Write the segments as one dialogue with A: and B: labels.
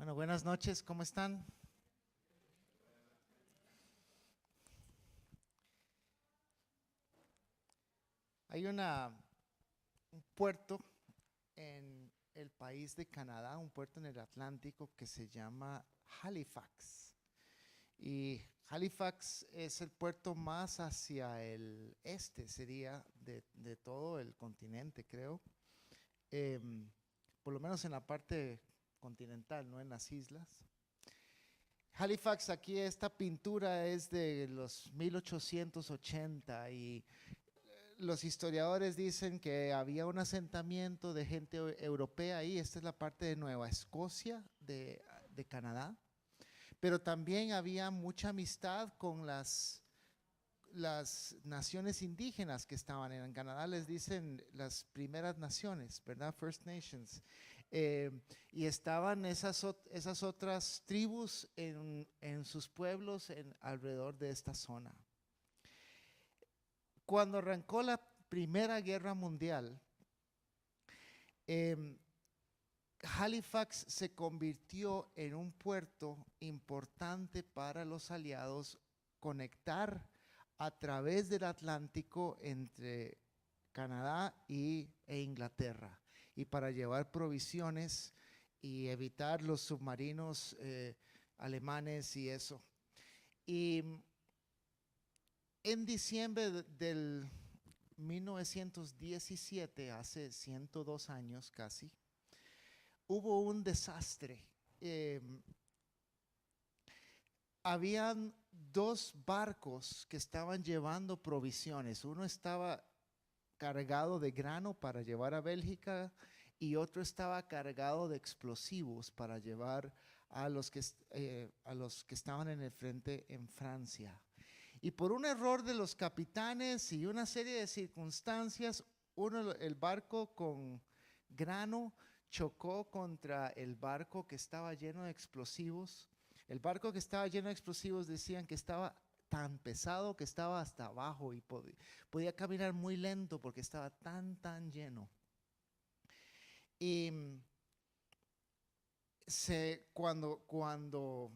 A: Bueno, buenas noches, ¿cómo están? Hay un puerto en el país de Canadá, un puerto en el Atlántico que se llama Halifax. Y Halifax es el puerto más hacia el este, sería de todo el continente, creo. Em, por lo menos en la parte continental, no en las islas. Halifax, aquí esta pintura es de los 1880 y los historiadores dicen que había un asentamiento de gente europea ahí. Esta es la parte de Nueva Escocia, de Canadá. Pero también había mucha amistad con las naciones indígenas que estaban en Canadá. Les dicen las primeras naciones, ¿verdad? First Nations. Eh, y estaban esas otras tribus en sus pueblos alrededor de esta zona. Cuando arrancó la Primera Guerra Mundial, em, Halifax se convirtió en un puerto importante para los aliados conectar a través del Atlántico entre Canadá e Inglaterra y para llevar provisiones y evitar los submarinos alemanes y eso. Y en diciembre del 1917, hace 102 años casi, hubo un desastre. Eh, Habían dos barcos que estaban llevando provisiones. Uno estaba cargado de grano para llevar a Bélgica y otro estaba cargado de explosivos para llevar a los que estaban en el frente en Francia. Y por un error de los capitanes y una serie de circunstancias, el barco con grano chocó contra el barco que estaba lleno de explosivos. El barco que estaba lleno de explosivos decían que estaba tan pesado que estaba hasta abajo y podía caminar muy lento porque estaba tan lleno. Y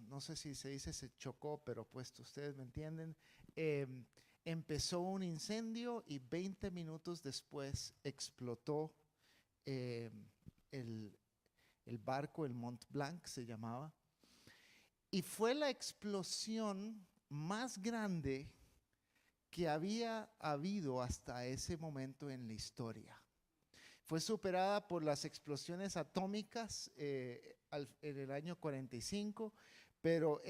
A: no sé si se dice se chocó, pero pues ustedes me entienden, eh, empezó un incendio y 20 minutos después explotó eh, el, el barco, el Mont Blanc se llamaba, y fue la explosión más grande que había habido hasta ese momento en la historia. Fue superada por las explosiones atómicas en el año 45, pero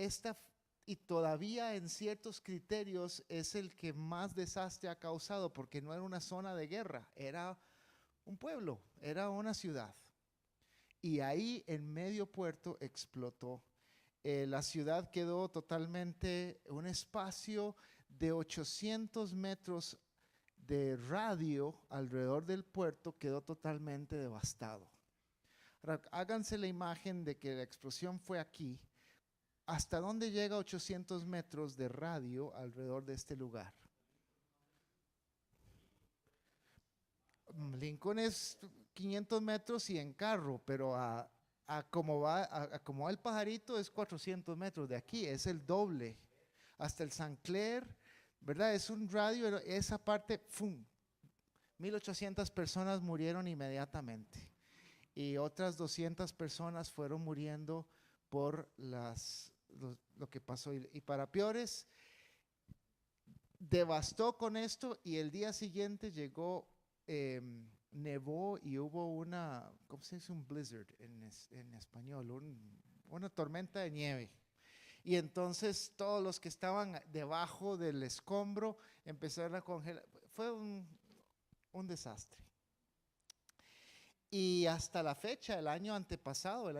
A: y todavía en ciertos criterios es el que más desastre ha causado porque no era una zona de guerra, era un pueblo, era una ciudad. Y ahí en medio puerto explotó. La ciudad quedó totalmente, un espacio de 800 metros de radio alrededor del puerto quedó totalmente devastado. Ahora, háganse la imagen de que la explosión fue aquí. ¿Hasta dónde llega 800 metros de radio alrededor de este lugar? Lincoln es 500 metros y en carro, pero a como va el pajarito es 400 metros de aquí, es el doble. Hasta el San Clair, ¿verdad? Es un radio, esa parte, ¡fum! 1800 personas murieron inmediatamente y otras 200 personas fueron muriendo por lo que pasó. Y para peores, devastó con esto y el día siguiente llegó, nevó y hubo ¿cómo se dice? Un blizzard en español, una tormenta de nieve. Y entonces todos los que estaban debajo del escombro empezaron a congelar. Fue un desastre. Y hasta la fecha, el año pasado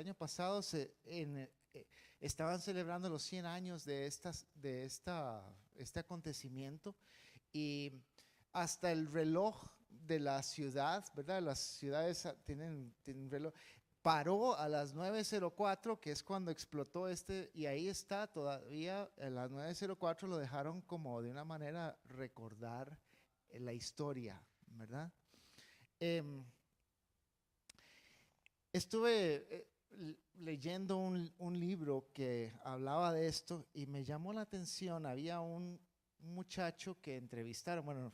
A: estaban celebrando los 100 años este acontecimiento y hasta el reloj de la ciudad, ¿verdad? Las ciudades tienen reloj. Paró a las 9:04, que es cuando explotó y ahí está todavía, a las 9:04 lo dejaron como de una manera recordar la historia, ¿verdad? Estuve leyendo un libro que hablaba de esto y me llamó la atención. Había un muchacho que entrevistaron, bueno,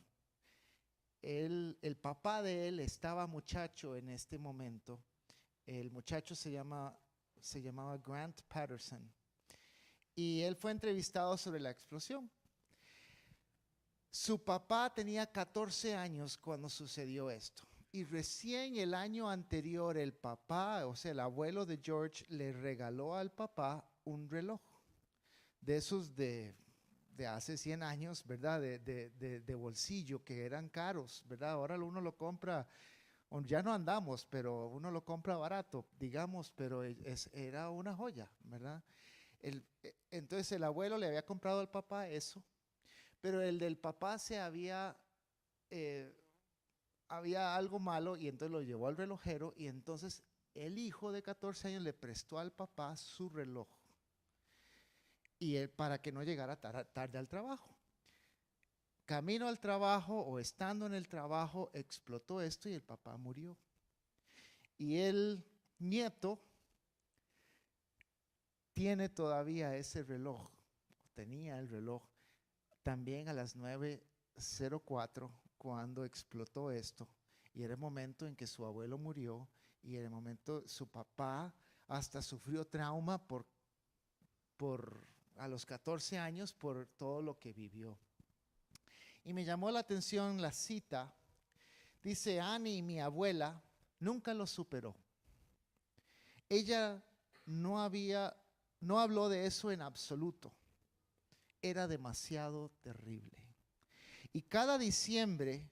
A: el papá de él estaba muchacho en este momento. El muchacho se llamaba Grant Patterson y él fue entrevistado sobre la explosión. Su papá tenía 14 años cuando sucedió esto. Y recién el año anterior el papá, o sea, el abuelo de George, le regaló al papá un reloj de esos de hace 100 años, ¿verdad? De bolsillo, que eran caros, ¿verdad? Ahora uno lo compra, ya no andamos, pero uno lo compra barato, digamos, pero era una joya, ¿verdad? Entonces el abuelo le había comprado al papá eso, pero el del papá había algo malo y entonces lo llevó al relojero y entonces el hijo de 14 años le prestó al papá su reloj y él para que no llegara tarde al trabajo. Camino al trabajo o estando en el trabajo explotó esto y el papá murió. Y el nieto tiene todavía ese reloj, tenía el reloj también a las 9:04 cuando explotó esto. Y era el momento en que su abuelo murió y en el momento su papá hasta sufrió trauma a los 14 años por todo lo que vivió. Y me llamó la atención la cita. Dice, Annie, mi abuela, nunca lo superó. Ella no habló de eso en absoluto. Era demasiado terrible. Y cada diciembre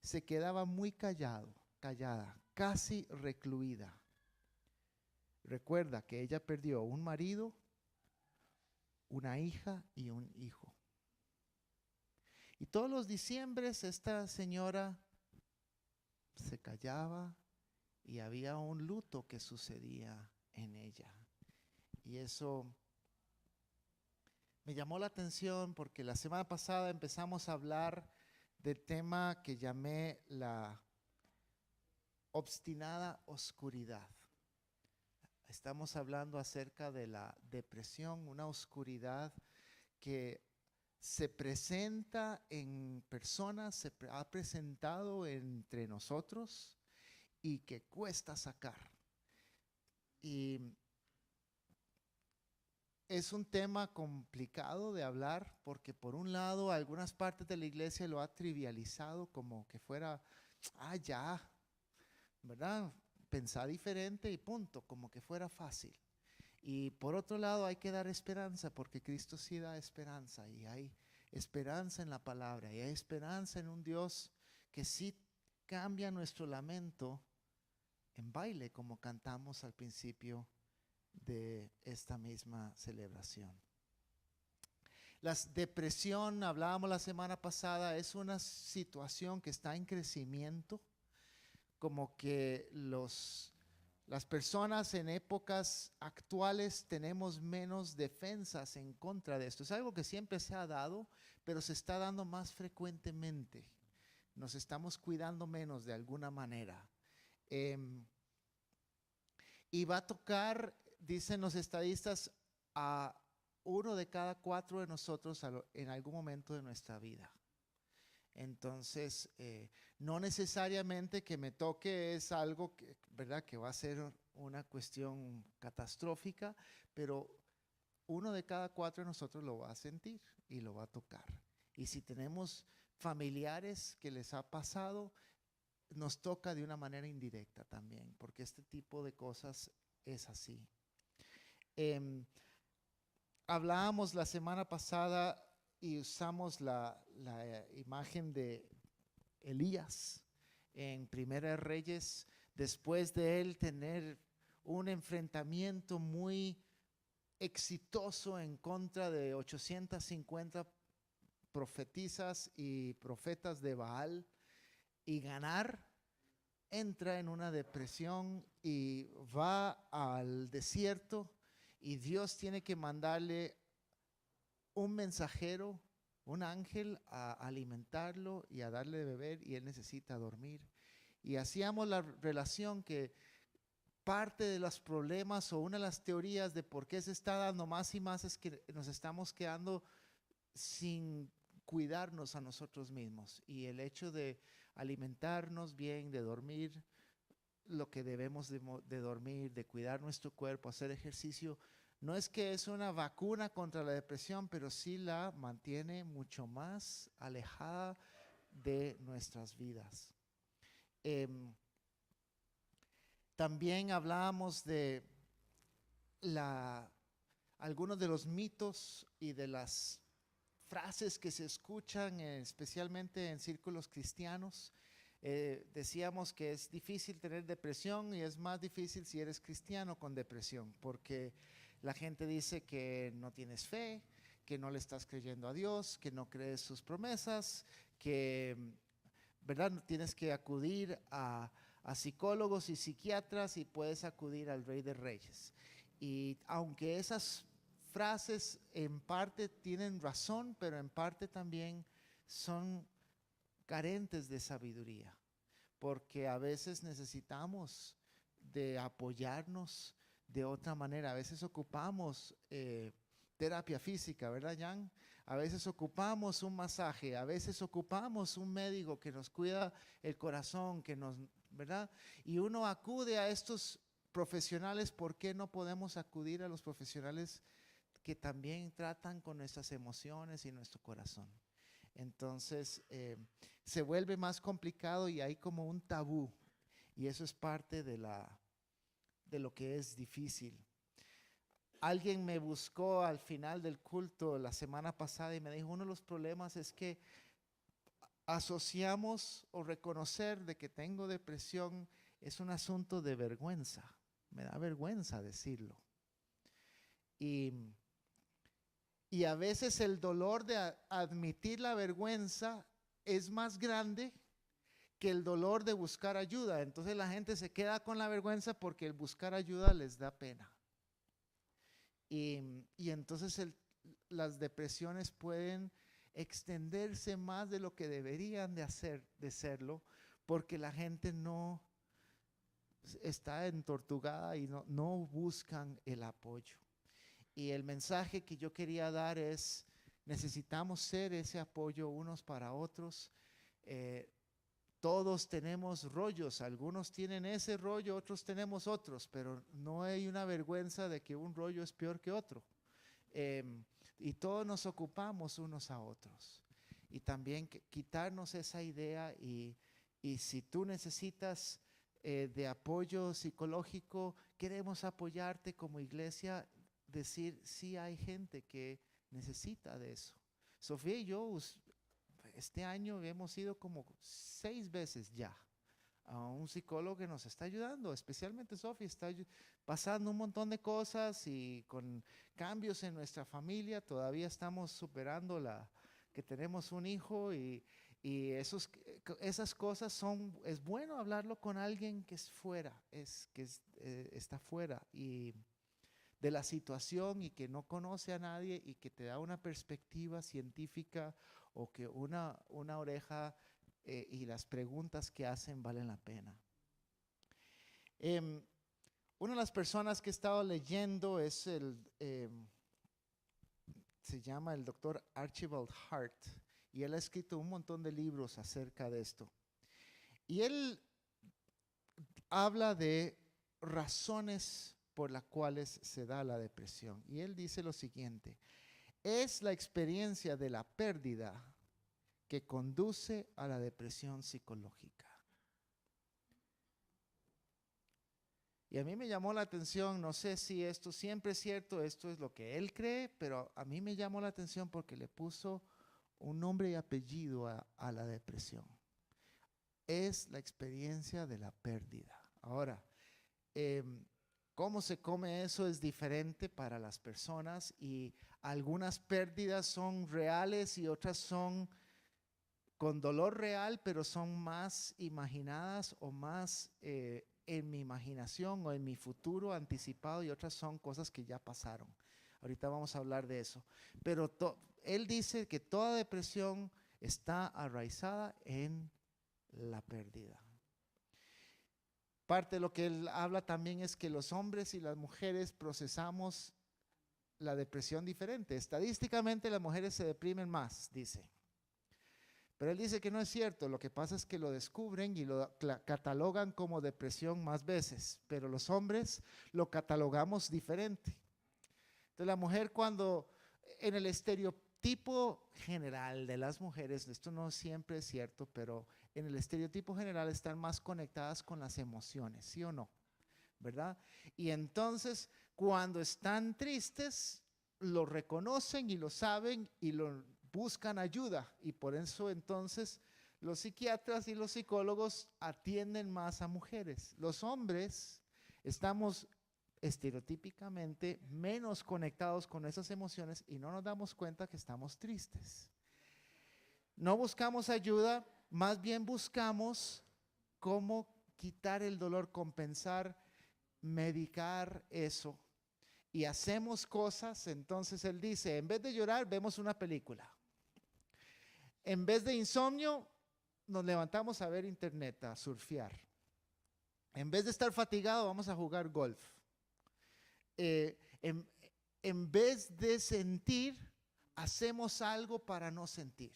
A: se quedaba muy callada, casi recluida. Recuerda que ella perdió un marido, una hija y un hijo. Y todos los diciembres esta señora se callaba y había un luto que sucedía en ella. Y eso me llamó la atención porque la semana pasada empezamos a hablar del tema que llamé la obstinada oscuridad. Estamos hablando acerca de la depresión, una oscuridad que se presenta en personas, se ha presentado entre nosotros y que cuesta sacar. Y es un tema complicado de hablar porque por un lado algunas partes de la iglesia lo ha trivializado como que fuera, ya, ¿verdad? Pensar diferente y punto, como que fuera fácil. Y por otro lado hay que dar esperanza porque Cristo sí da esperanza y hay esperanza en la palabra y hay esperanza en un Dios que sí cambia nuestro lamento en baile como cantamos al principio de esta misma celebración. La depresión, hablábamos la semana pasada, es una situación que está en crecimiento, como que las personas en épocas actuales tenemos menos defensas en contra de esto. Es algo que siempre se ha dado, pero se está dando más frecuentemente. Nos estamos cuidando menos de alguna manera. Y va a tocar, dicen los estadistas, a 1 de cada 4 de nosotros en algún momento de nuestra vida. Entonces, no necesariamente que me toque es algo que, ¿verdad?, que va a ser una cuestión catastrófica, pero 1 de cada 4 de nosotros lo va a sentir y lo va a tocar. Y si tenemos familiares que les ha pasado, nos toca de una manera indirecta también, porque este tipo de cosas es así. Hablábamos la semana pasada y usamos la imagen de Elías en Primera Reyes, después de él tener un enfrentamiento muy exitoso en contra de 850 profetisas y profetas de Baal y ganar, entra en una depresión y va al desierto y Dios tiene que mandarle un mensajero, un ángel a alimentarlo y a darle de beber y él necesita dormir. Y hacíamos la relación que parte de los problemas o una de las teorías de por qué se está dando más y más es que nos estamos quedando sin cuidarnos a nosotros mismos. Y el hecho de alimentarnos bien, de dormir lo que debemos de dormir, de cuidar nuestro cuerpo, hacer ejercicio, no es que es una vacuna contra la depresión, pero sí la mantiene mucho más alejada de nuestras vidas. Em, También hablábamos de algunos de los mitos y de las frases que se escuchan, especialmente en círculos cristianos. Decíamos que es difícil tener depresión y es más difícil si eres cristiano con depresión, porque la gente dice que no tienes fe, que no le estás creyendo a Dios, que no crees sus promesas, que, ¿verdad? Tienes que acudir a psicólogos y psiquiatras y puedes acudir al Rey de Reyes. Y aunque esas frases en parte tienen razón, pero en parte también son carentes de sabiduría, porque a veces necesitamos de apoyarnos de otra manera. A veces ocupamos terapia física, ¿verdad, Jan? A veces ocupamos un masaje, a veces ocupamos un médico que nos cuida el corazón, que nos, ¿verdad? Y uno acude a estos profesionales. ¿Por qué no podemos acudir a los profesionales que también tratan con nuestras emociones y nuestro corazón? Entonces se vuelve más complicado y hay como un tabú, y eso es parte de lo que es difícil. Alguien me buscó al final del culto la semana pasada y me dijo, uno de los problemas es que asociamos o reconocer de que tengo depresión es un asunto de vergüenza. Me da vergüenza decirlo. Y a veces el dolor de admitir la vergüenza es más grande que el dolor de buscar ayuda. Entonces la gente se queda con la vergüenza porque el buscar ayuda les da pena. Y entonces las depresiones pueden extenderse más de lo que deberían de serlo, porque la gente no está entortugada y no buscan el apoyo. Y el mensaje que yo quería dar es, necesitamos ser ese apoyo unos para otros. Todos tenemos rollos, algunos tienen ese rollo, otros tenemos otros, pero no hay una vergüenza de que un rollo es peor que otro. Y todos nos ocupamos unos a otros. Y también quitarnos esa idea y si tú necesitas de apoyo psicológico, queremos apoyarte como iglesia, decir sí hay gente que necesita de eso. Sofía y yo este año hemos ido como 6 veces ya a un psicólogo que nos está ayudando, especialmente Sofía está pasando un montón de cosas y con cambios en nuestra familia. Todavía estamos superando que tenemos un hijo y esas cosas es bueno hablarlo con alguien que es fuera, está fuera y de la situación y que no conoce a nadie y que te da una perspectiva científica o que una oreja y las preguntas que hacen valen la pena. Una de las personas que he estado leyendo es se llama el doctor Archibald Hart, y él ha escrito un montón de libros acerca de esto. Y él habla de razones por las cuales se da la depresión. Y él dice lo siguiente: es la experiencia de la pérdida que conduce a la depresión psicológica. Y a mí me llamó la atención, no sé si esto siempre es cierto, esto es lo que él cree, pero a mí me llamó la atención porque le puso un nombre y apellido a la depresión. Es la experiencia de la pérdida. Ahora, cómo se come eso es diferente para las personas y algunas pérdidas son reales y otras son con dolor real, pero son más imaginadas o más en mi imaginación o en mi futuro anticipado, y otras son cosas que ya pasaron. Ahorita vamos a hablar de eso. Pero él dice que toda depresión está arraizada en la pérdida. Parte de lo que él habla también es que los hombres y las mujeres procesamos la depresión diferente. Estadísticamente las mujeres se deprimen más, dice. Pero él dice que no es cierto, lo que pasa es que lo descubren y lo catalogan como depresión más veces, pero los hombres lo catalogamos diferente. Entonces la mujer cuando, en el estereotipo general de las mujeres, esto no siempre es cierto, pero en el estereotipo general están más conectadas con las emociones, ¿sí o no? ¿Verdad? Y entonces cuando están tristes, lo reconocen y lo saben y lo buscan ayuda, y por eso entonces los psiquiatras y los psicólogos atienden más a mujeres. Los hombres estamos estereotípicamente menos conectados con esas emociones y no nos damos cuenta que estamos tristes. No buscamos ayuda, más bien buscamos cómo quitar el dolor, compensar, medicar eso. Y hacemos cosas, entonces él dice, en vez de llorar, vemos una película. En vez de insomnio, nos levantamos a ver internet, a surfear. En vez de estar fatigado, vamos a jugar golf. Eh, en, en vez de sentir, hacemos algo para no sentir.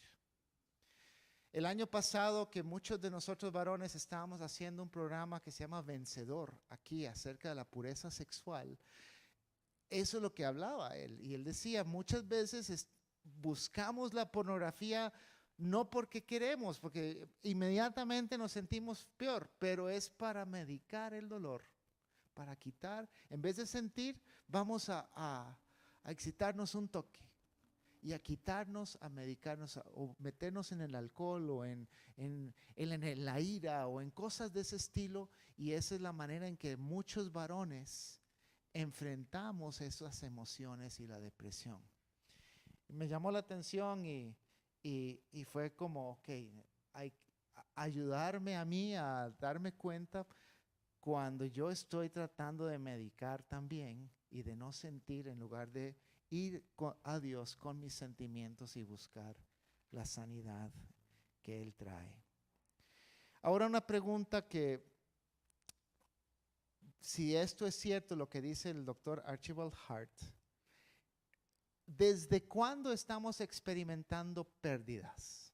A: El año pasado que muchos de nosotros varones estábamos haciendo un programa que se llama Vencedor, aquí acerca de la pureza sexual, eso es lo que hablaba él. Y él decía, muchas veces buscamos la pornografía no porque queremos, porque inmediatamente nos sentimos peor, pero es para medicar el dolor, para quitar, en vez de sentir, vamos a excitarnos un toque y a quitarnos, a medicarnos, o meternos en el alcohol o en la ira o en cosas de ese estilo, y esa es la manera en que muchos varones enfrentamos esas emociones y la depresión. Me llamó la atención y fue como, ok, ayudarme a mí a darme cuenta cuando yo estoy tratando de medicar también y de no sentir, en lugar de ir a Dios con mis sentimientos y buscar la sanidad que Él trae. Ahora una pregunta que, si esto es cierto lo que dice el doctor Archibald Hart, ¿desde cuándo estamos experimentando pérdidas?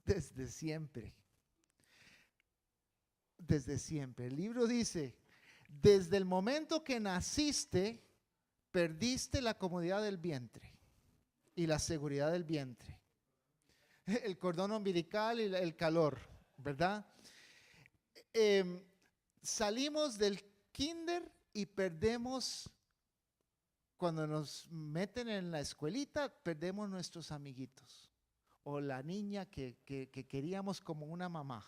A: Desde siempre. Desde siempre. El libro dice, desde el momento que naciste, perdiste la comodidad del vientre y la seguridad del vientre. El cordón umbilical y el calor, ¿verdad? Salimos del kinder y perdemos, cuando nos meten en la escuelita, perdemos nuestros amiguitos o la niña que queríamos como una mamá.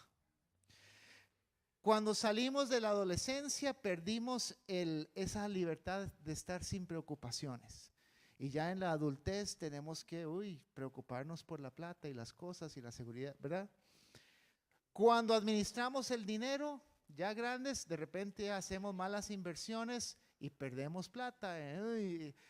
A: Cuando salimos de la adolescencia, perdimos esa libertad de estar sin preocupaciones. Y ya en la adultez tenemos que preocuparnos por la plata y las cosas y la seguridad, ¿verdad? Cuando administramos el dinero, ya grandes, de repente hacemos malas inversiones y perdemos plata.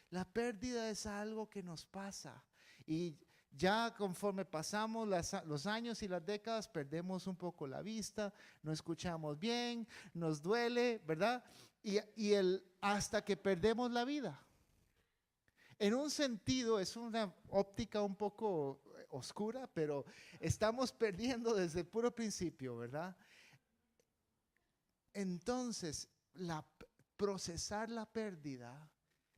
A: La pérdida es algo que nos pasa. Y ya conforme pasamos los años y las décadas, perdemos un poco la vista, no escuchamos bien, nos duele, ¿verdad? Hasta que perdemos la vida. En un sentido es una óptica un poco oscura, pero estamos perdiendo desde el puro principio, ¿verdad? Entonces, procesar la pérdida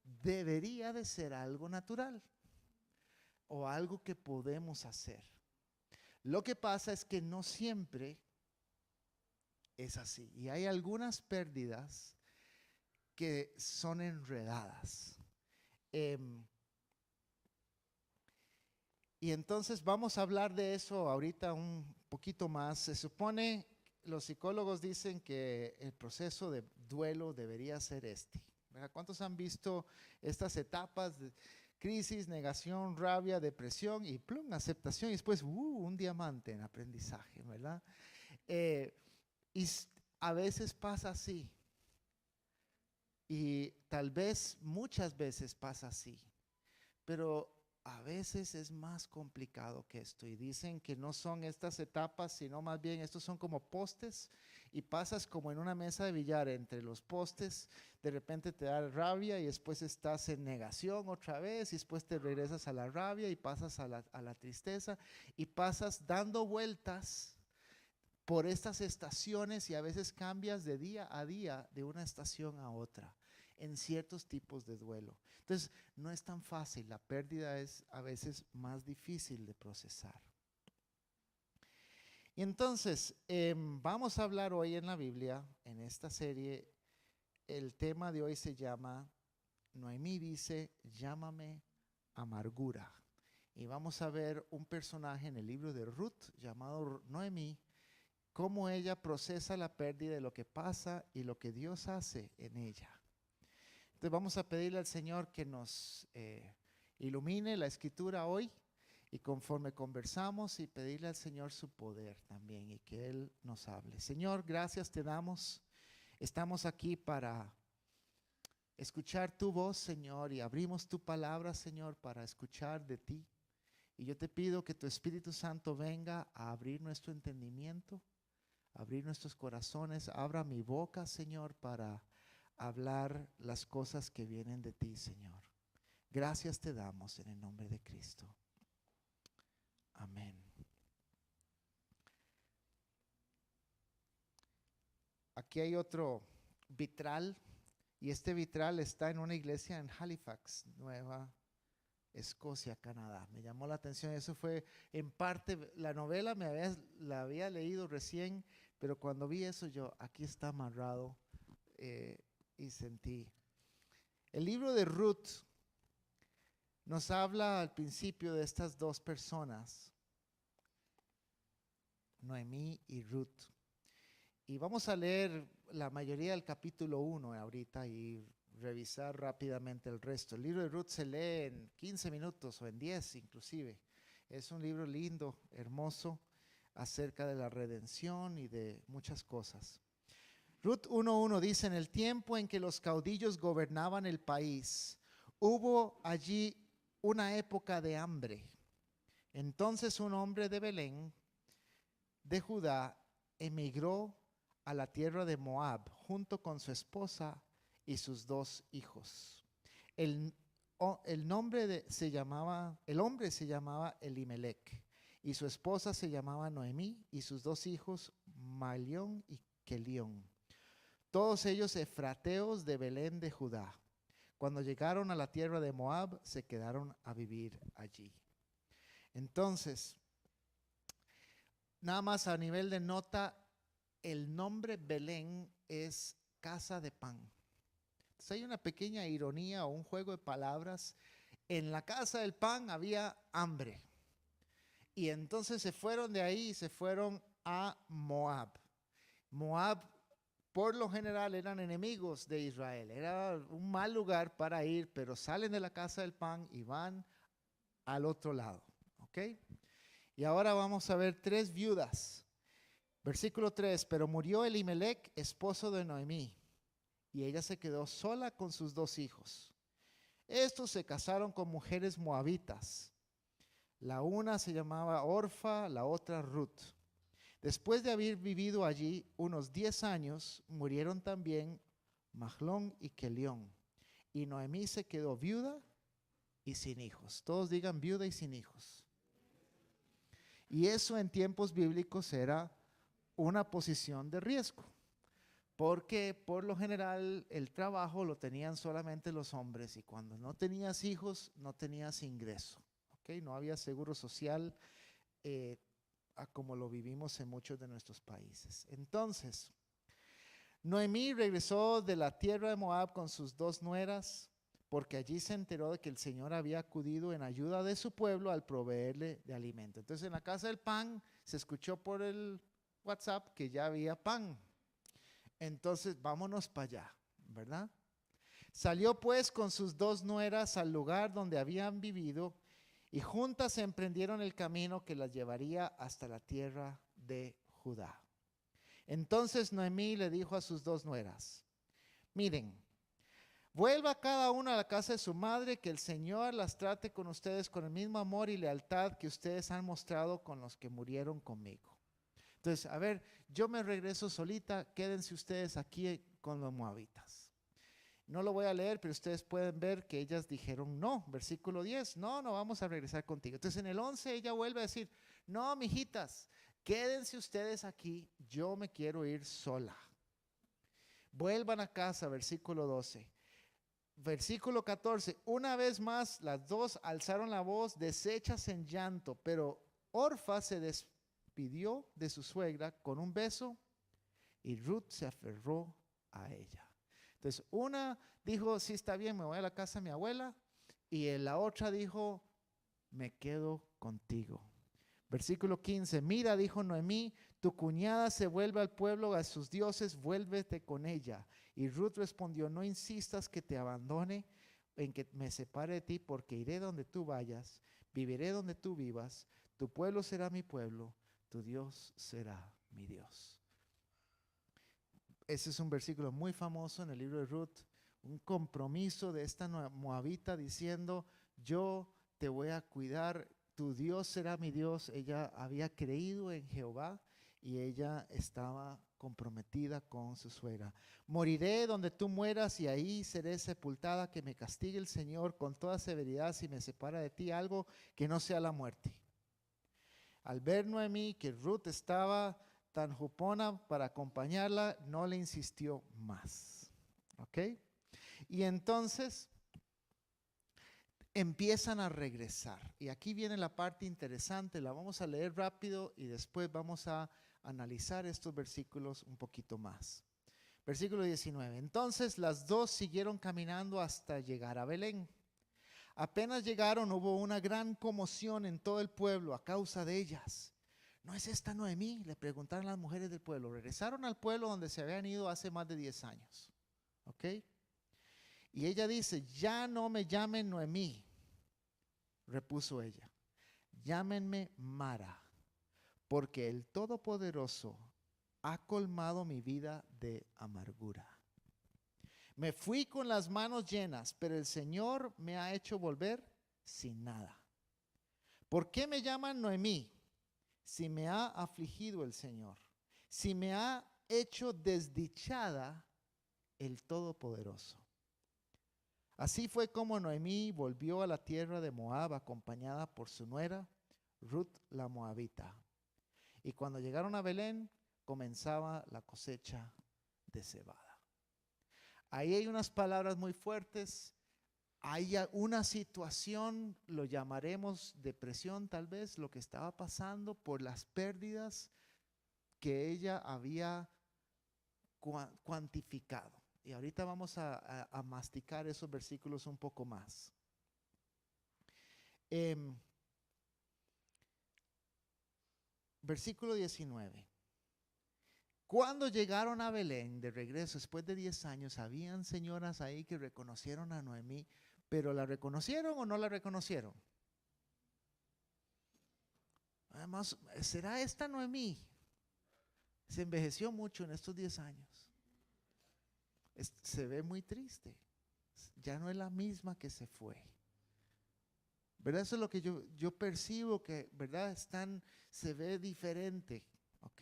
A: debería de ser algo natural o algo que podemos hacer. Lo que pasa es que no siempre es así. Y hay algunas pérdidas que son enredadas. Y entonces vamos a hablar de eso ahorita un poquito más. Se supone, los psicólogos dicen que el proceso de duelo debería ser ¿verdad? ¿Cuántos han visto estas etapas de crisis, negación, rabia, depresión y plum, aceptación y después un diamante en aprendizaje, ¿verdad? Y a veces pasa así. Y tal vez muchas veces pasa así. Pero a veces es más complicado que esto. Y dicen que no son estas etapas, sino más bien estos son como postes y pasas como en una mesa de billar entre los postes. De repente te da rabia y después estás en negación otra vez y después te regresas a la rabia y pasas a la tristeza y pasas dando vueltas por estas estaciones y a veces cambias de día a día de una estación a otra en ciertos tipos de duelo. Entonces, no es tan fácil, la pérdida es a veces más difícil de procesar. Y entonces, vamos a hablar hoy en la Biblia, en esta serie, el tema de hoy se llama, Noemí dice, llámame amargura. Y vamos a ver un personaje en el libro de Ruth llamado Noemí, cómo ella procesa la pérdida de lo que pasa y lo que Dios hace en ella. Entonces vamos a pedirle al Señor que nos ilumine la escritura hoy y conforme conversamos y pedirle al Señor su poder también y que Él nos hable. Señor, gracias te damos. Estamos aquí para escuchar tu voz, Señor, y abrimos tu palabra, Señor, para escuchar de ti. Y yo te pido que tu Espíritu Santo venga a abrir nuestro entendimiento, abrir nuestros corazones, abra mi boca, Señor, para hablar las cosas que vienen de ti, Señor. Gracias te damos en el nombre de Cristo. Amén. Aquí hay otro vitral y este vitral está en una iglesia en Halifax, Nueva Escocia, Canadá. Me llamó la atención, eso fue en parte, la novela la había leído recién, pero cuando vi eso yo, aquí está amarrado y sentí. El libro de Ruth nos habla al principio de estas dos personas, Noemí y Ruth. Y vamos a leer la mayoría del capítulo 1 ahorita y revisar rápidamente el resto. El libro de Ruth se lee en 15 minutos o en 10 inclusive. Es un libro lindo, hermoso, acerca de la redención y de muchas cosas. Ruth 1:1 dice, en el tiempo en que los caudillos gobernaban el país, hubo allí una época de hambre. Entonces un hombre de Belén, de Judá, emigró a la tierra de Moab junto con su esposa y sus 2 hijos. El hombre se llamaba Elimelech y su esposa se llamaba Noemí y sus 2 hijos Malión y Kelión. Todos ellos efrateos de Belén de Judá. Cuando llegaron a la tierra de Moab, se quedaron a vivir allí. Entonces, nada más a nivel de nota, el nombre Belén es casa de pan. Entonces hay una pequeña ironía o un juego de palabras. En la casa del pan había hambre. Y entonces se fueron de ahí y se fueron a Moab. Moab, por lo general, eran enemigos de Israel. Era un mal lugar para ir, pero salen de la casa del pan y van al otro lado. ¿Ok? Y ahora vamos a ver 3 viudas. Versículo 3, pero murió Elimelech, esposo de Noemí, y ella se quedó sola con sus 2 hijos. Estos se casaron con mujeres moabitas. La una se llamaba Orfa, la otra Ruth. Después de haber vivido allí unos 10 años, murieron también Mahlón y Kelión. Y Noemí se quedó viuda y sin hijos. Todos digan viuda y sin hijos. Y eso en tiempos bíblicos era una posición de riesgo, porque por lo general el trabajo lo tenían solamente los hombres y cuando no tenías hijos no tenías ingreso, ¿okay? No había seguro social como lo vivimos en muchos de nuestros países. Entonces, Noemí regresó de la tierra de Moab con sus 2 nueras, porque allí se enteró de que el Señor había acudido en ayuda de su pueblo al proveerle de alimento. Entonces en la casa del pan se escuchó por el WhatsApp que ya había pan. Entonces vámonos para allá, ¿verdad? Salió pues con sus 2 nueras al lugar donde habían vivido y juntas emprendieron el camino que las llevaría hasta la tierra de Judá. Entonces Noemí le dijo a sus 2 nueras, miren, vuelva cada uno a la casa de su madre, que el Señor las trate con ustedes con el mismo amor y lealtad que ustedes han mostrado con los que murieron conmigo. Entonces, a ver, yo me regreso solita, quédense ustedes aquí con los moabitas. No lo voy a leer, pero ustedes pueden ver que ellas dijeron no. Versículo 10, no vamos a regresar contigo. Entonces en el 11 ella vuelve a decir, no, mijitas, quédense ustedes aquí, yo me quiero ir sola. Vuelvan a casa, versículo 12. Versículo 14, una vez más las dos alzaron la voz deshechas en llanto, pero Orfa se despidió de su suegra con un beso y Ruth se aferró a ella. Entonces una dijo, sí está bien, me voy a la casa de mi abuela, y la otra dijo, me quedo contigo. Versículo 15, mira, dijo Noemí, tu cuñada se vuelve al pueblo, a sus dioses, vuélvete con ella. Y Ruth respondió, no insistas que te abandone, en que me separe de ti, porque iré donde tú vayas, viviré donde tú vivas, tu pueblo será mi pueblo, tu Dios será mi Dios. Ese es un versículo muy famoso en el libro de Ruth, un compromiso de esta moabita diciendo, yo te voy a cuidar, tu Dios será mi Dios. Ella había creído en Jehová y ella estaba comprometida con su suegra. Moriré donde tú mueras y ahí seré sepultada, que me castigue el Señor con toda severidad si me separa de ti algo que no sea la muerte. Al ver Noemí que Ruth estaba tan jupona para acompañarla, no le insistió más. ¿Ok? Y entonces empiezan a regresar. Y aquí viene la parte interesante, la vamos a leer rápido y después vamos a analizar estos versículos un poquito más. Versículo 19. Entonces las dos siguieron caminando hasta llegar a Belén. Apenas llegaron, hubo una gran conmoción en todo el pueblo a causa de ellas. ¿No es esta Noemí?, le preguntaron las mujeres del pueblo. Regresaron al pueblo donde se habían ido hace más de 10 años. ¿Ok? Y ella dice, ya no me llamen Noemí, repuso ella, llámenme Mara, porque el Todopoderoso ha colmado mi vida de amargura. Me fui con las manos llenas, pero el Señor me ha hecho volver sin nada. ¿Por qué me llaman Noemí? Si me ha afligido el Señor, si me ha hecho desdichada el Todopoderoso. Así fue como Noemí volvió a la tierra de Moab acompañada por su nuera, Ruth la Moabita. Y cuando llegaron a Belén, comenzaba la cosecha de cebada. Ahí hay unas palabras muy fuertes. Hay una situación, lo llamaremos depresión tal vez, lo que estaba pasando por las pérdidas que ella había cuantificado. Y ahorita vamos a masticar esos versículos un poco más. Versículo 19. Cuando llegaron a Belén de regreso, después de 10 años, habían señoras ahí que reconocieron a Noemí, pero ¿la reconocieron o no la reconocieron? Además, ¿será esta Noemí? Se envejeció mucho en estos 10 años. Se ve muy triste. Ya no es la misma que se fue. ¿Verdad? Eso es lo que yo percibo que, ¿verdad? Se ve diferente. ¿Ok?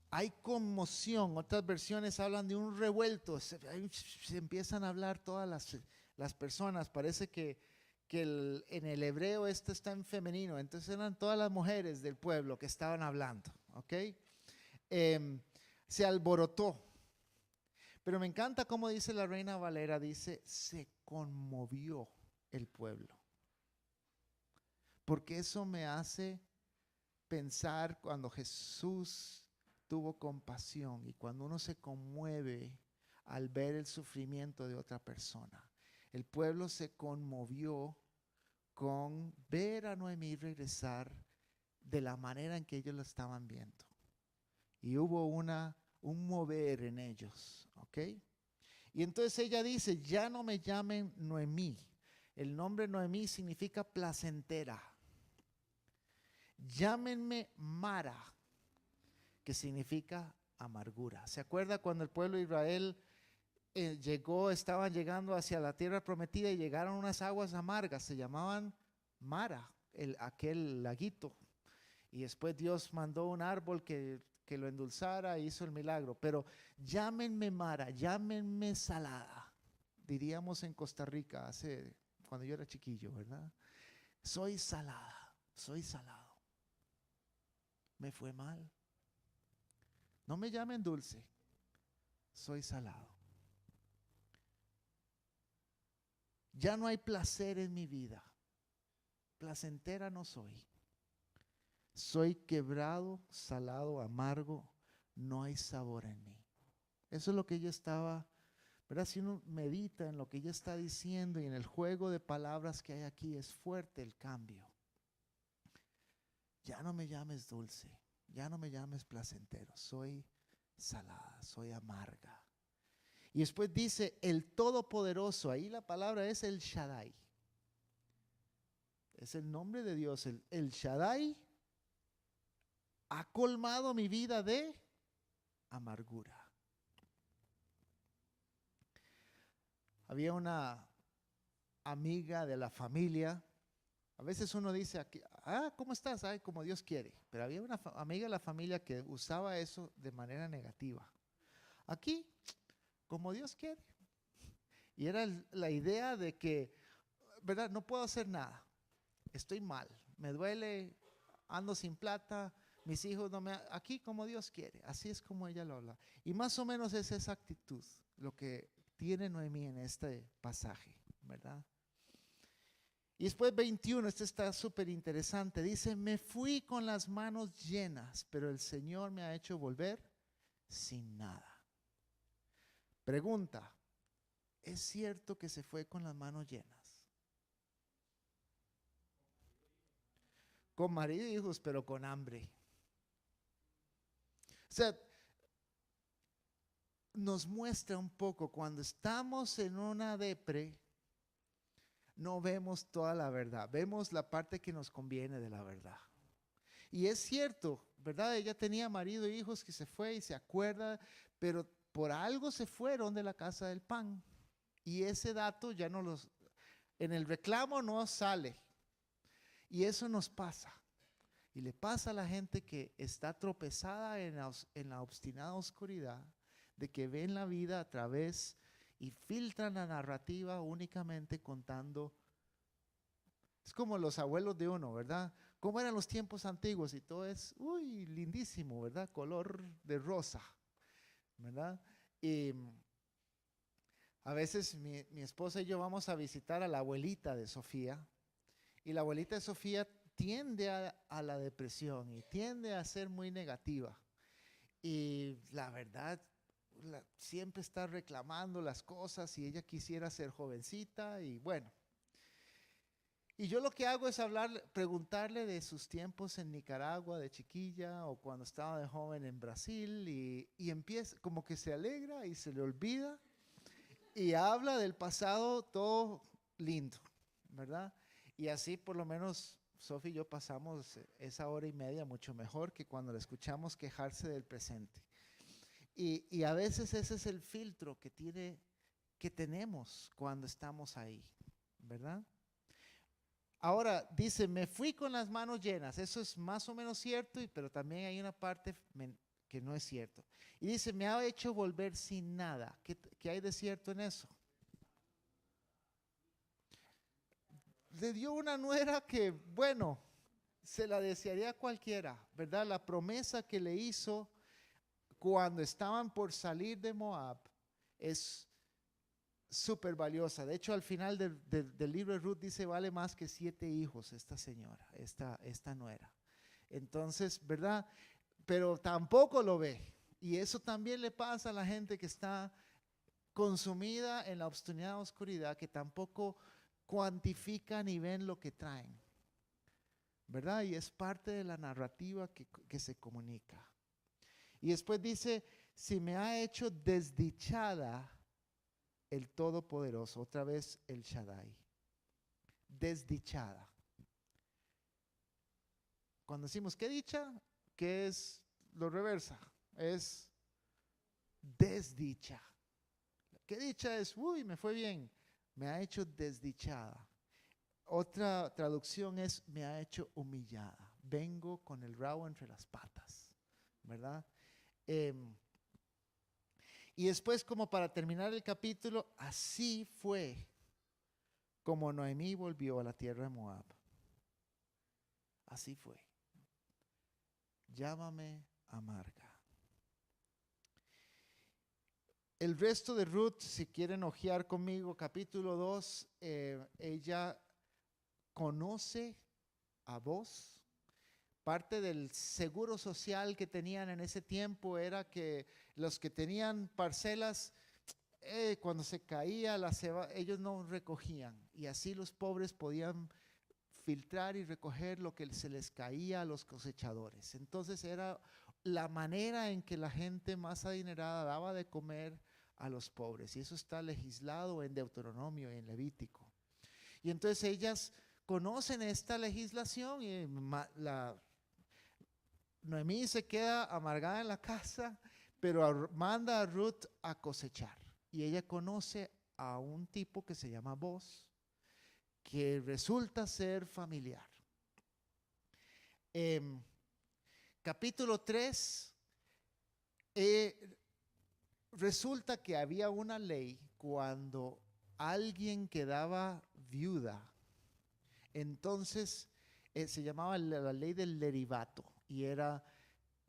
A: Hay conmoción. Otras versiones hablan de un revuelto. Se empiezan a hablar todas las personas. Parece que en el hebreo esto está en femenino. Entonces eran todas las mujeres del pueblo que estaban hablando. ¿Ok? Se alborotó. Pero me encanta cómo dice la Reina Valera, dice, se conmovió el pueblo. Porque eso me hace pensar cuando Jesús tuvo compasión y cuando uno se conmueve al ver el sufrimiento de otra persona. El pueblo se conmovió con ver a Noemí regresar de la manera en que ellos lo estaban viendo. Y hubo un mover en ellos, ¿ok? Y entonces ella dice, ya no me llamen Noemí. El nombre Noemí significa placentera. Llámenme Mara, que significa amargura. ¿Se acuerda cuando el pueblo de Israel estaban llegando hacia la tierra prometida y llegaron unas aguas amargas? Se llamaban Mara, aquel laguito. Y después Dios mandó un árbol que lo endulzara e hizo el milagro. Pero llámenme Mara, llámenme salada, diríamos en Costa Rica cuando yo era chiquillo, ¿verdad? Soy salada, soy salado. Me fue mal. No me llamen dulce, soy salado. Ya no hay placer en mi vida. Placentera no soy. Soy quebrado, salado, amargo. No hay sabor en mí. Eso es lo que ella estaba, ¿verdad? Si uno medita en lo que ella está diciendo y en el juego de palabras que hay aquí, es fuerte el cambio. Ya no me llames dulce, ya no me llames placentero. Soy salada, soy amarga. Y después dice el Todopoderoso. Ahí la palabra es el Shaddai. Es el nombre de Dios. El Shaddai ha colmado mi vida de amargura. Había una amiga de la familia. A veces uno dice aquí, ¿cómo estás? Ay, como Dios quiere. Pero había una amiga de la familia que usaba eso de manera negativa. Aquí, como Dios quiere. Y era la idea de que, ¿verdad? No puedo hacer nada. Estoy mal. Me duele, ando sin plata, mis hijos no me... Aquí como Dios quiere. Así es como ella lo habla. Y más o menos es esa actitud lo que tiene Noemí en este pasaje, ¿verdad? Y después 21, este está súper interesante. Dice, me fui con las manos llenas, pero el Señor me ha hecho volver sin nada. Pregunta, ¿es cierto que se fue con las manos llenas? Con marido y hijos, pero con hambre. O sea, nos muestra un poco cuando estamos en una depre, no vemos toda la verdad, vemos la parte que nos conviene de la verdad. Y es cierto, ¿verdad? Ella tenía marido e hijos que se fue y se acuerda, pero por algo se fueron de la casa del pan. Y ese dato ya no en el reclamo no sale. Y eso nos pasa. Y le pasa a la gente que está tropezada en la obstinada oscuridad, de que ven la vida a través y filtran la narrativa únicamente contando. Es como los abuelos de uno, ¿verdad? ¿Cómo eran los tiempos antiguos? Y todo es, lindísimo, ¿verdad? Color de rosa, ¿verdad? Y a veces mi esposa y yo vamos a visitar a la abuelita de Sofía. Y la abuelita de Sofía tiende a la depresión y tiende a ser muy negativa. Y la verdad, siempre está reclamando las cosas y ella quisiera ser jovencita y bueno. Y yo lo que hago es preguntarle de sus tiempos en Nicaragua de chiquilla o cuando estaba de joven en Brasil y empieza como que se alegra y se le olvida y habla del pasado todo lindo, ¿verdad? Y así por lo menos Sofi y yo pasamos esa hora y media mucho mejor que cuando la escuchamos quejarse del presente. Y a veces ese es el filtro que tenemos cuando estamos ahí, ¿verdad? Ahora dice, me fui con las manos llenas. Eso es más o menos cierto, pero también hay una parte que no es cierto. Y dice, me ha hecho volver sin nada. ¿Qué hay de cierto en eso? Le dio una nuera que, bueno, se la desearía a cualquiera, ¿verdad? La promesa que le hizo cuando estaban por salir de Moab es súper valiosa. De hecho, al final del libro de Ruth dice, vale más que 7 hijos esta señora, esta nuera. Entonces, ¿verdad? Pero tampoco lo ve. Y eso también le pasa a la gente que está consumida en la obstinada oscuridad, que tampoco cuantifican ni ven lo que traen, ¿verdad? Y es parte de la narrativa que se comunica. Y después dice, si me ha hecho desdichada el Todopoderoso, otra vez el Shaddai, desdichada. Cuando decimos qué dicha, ¿qué es lo reversa? Es desdicha. ¿Qué dicha es? Uy, me fue bien. Me ha hecho desdichada. Otra traducción es, me ha hecho humillada. Vengo con el rabo entre las patas, ¿verdad? Y después, como para terminar el capítulo, así fue como Noemí volvió a la tierra de Moab. Así fue. Llámame amarga. El resto de Ruth, si quieren ojear conmigo, capítulo 2, ella conoce a Boz. Parte del seguro social que tenían en ese tiempo era que los que tenían parcelas, cuando se caía la ceba, ellos no recogían. Y así los pobres podían filtrar y recoger lo que se les caía a los cosechadores. Entonces era la manera en que la gente más adinerada daba de comer a los pobres. Y eso está legislado en Deuteronomio y en Levítico. Y entonces ellas conocen esta legislación y Noemí se queda amargada en la casa, pero manda a Ruth a cosechar. Y ella conoce a un tipo que se llama Boz, que resulta ser familiar. Capítulo 3, resulta que había una ley cuando alguien quedaba viuda. Entonces se llamaba la ley del derivato y era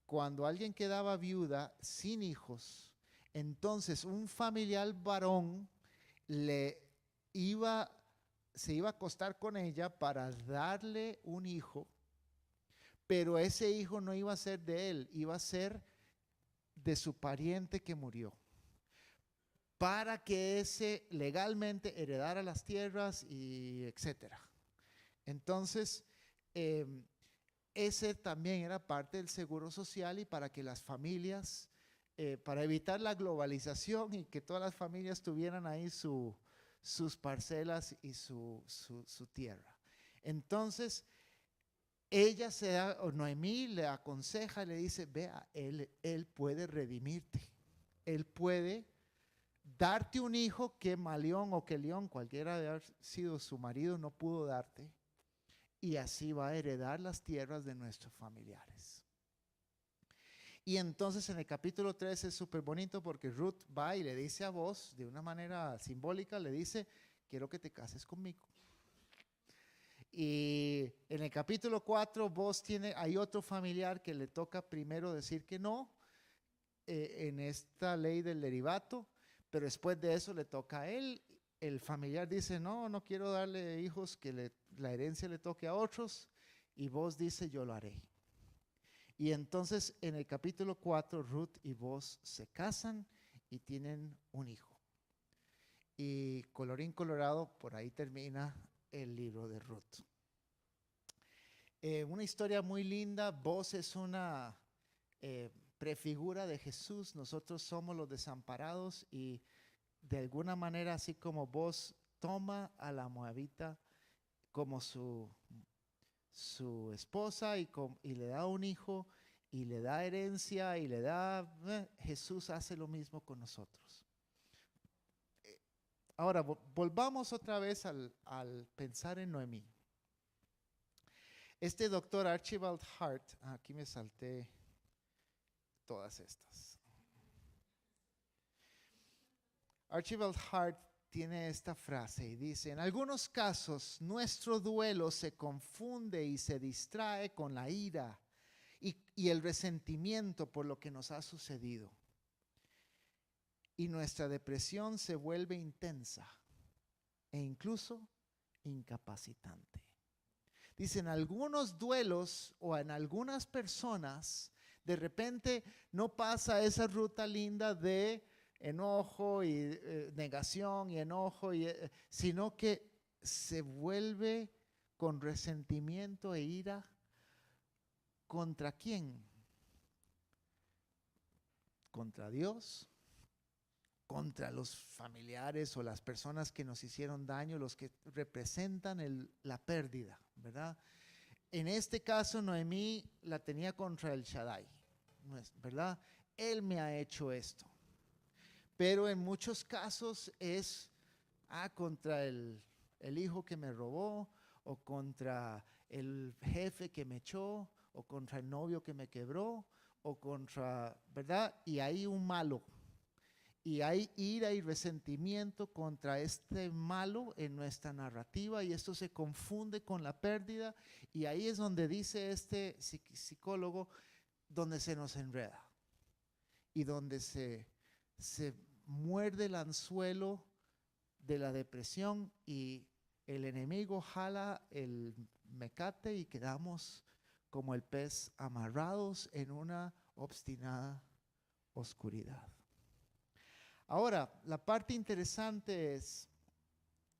A: cuando alguien quedaba viuda sin hijos, entonces un familiar varón se iba a acostar con ella para darle un hijo, pero ese hijo no iba a ser de él, iba a ser de su pariente que murió, para que ese legalmente heredara las tierras y etcétera. Entonces, ese también era parte del seguro social y para que las familias, para evitar la globalización y que todas las familias tuvieran ahí sus parcelas y su tierra. Entonces, Noemí le aconseja, le dice, vea, él puede redimirte, él puede darte un hijo que Malión o que León, cualquiera de haber sido su marido, no pudo darte. Y así va a heredar las tierras de nuestros familiares. Y entonces en el capítulo 3 es súper bonito porque Ruth va y le dice a Boz, de una manera simbólica, le dice, quiero que te cases conmigo. Y en el capítulo 4 hay otro familiar que le toca primero decir que no, en esta ley del derivato, pero después de eso le toca a él. El familiar dice, no quiero darle hijos, que la herencia le toque a otros. Y Boz dice, yo lo haré. Y entonces en el capítulo 4, Ruth y Boz se casan y tienen un hijo. Y colorín colorado, por ahí termina el libro de Ruth. Una historia muy linda. Boz es una prefigura de Jesús. Nosotros somos los desamparados y de alguna manera, así como Boz toma a la moabita como su esposa y le da un hijo y le da herencia y Jesús hace lo mismo con nosotros. Ahora, volvamos otra vez al pensar en Noemí. Este doctor Archibald Hart, aquí me salté todas estas. Archibald Hart tiene esta frase y dice, en algunos casos nuestro duelo se confunde y se distrae con la ira y el resentimiento por lo que nos ha sucedido. Y nuestra depresión se vuelve intensa e incluso incapacitante. Dice, en algunos duelos o en algunas personas, de repente no pasa esa ruta linda de enojo y negación y enojo, sino que se vuelve con resentimiento e ira. ¿Contra quién? Contra Dios, contra los familiares o las personas que nos hicieron daño, los que representan la pérdida, ¿verdad? En este caso, Noemí la tenía contra el Shaddai, ¿verdad? Él me ha hecho esto. Pero en muchos casos es contra el hijo que me robó, o contra el jefe que me echó, o contra el novio que me quebró, o contra, ¿verdad? Y hay un malo. Y hay ira y resentimiento contra este malo en nuestra narrativa, y esto se confunde con la pérdida, y ahí es donde dice este psicólogo, donde se nos enreda y donde se muerde el anzuelo de la depresión, y el enemigo jala el mecate y quedamos como el pez amarrados en una obstinada oscuridad. Ahora, la parte interesante es,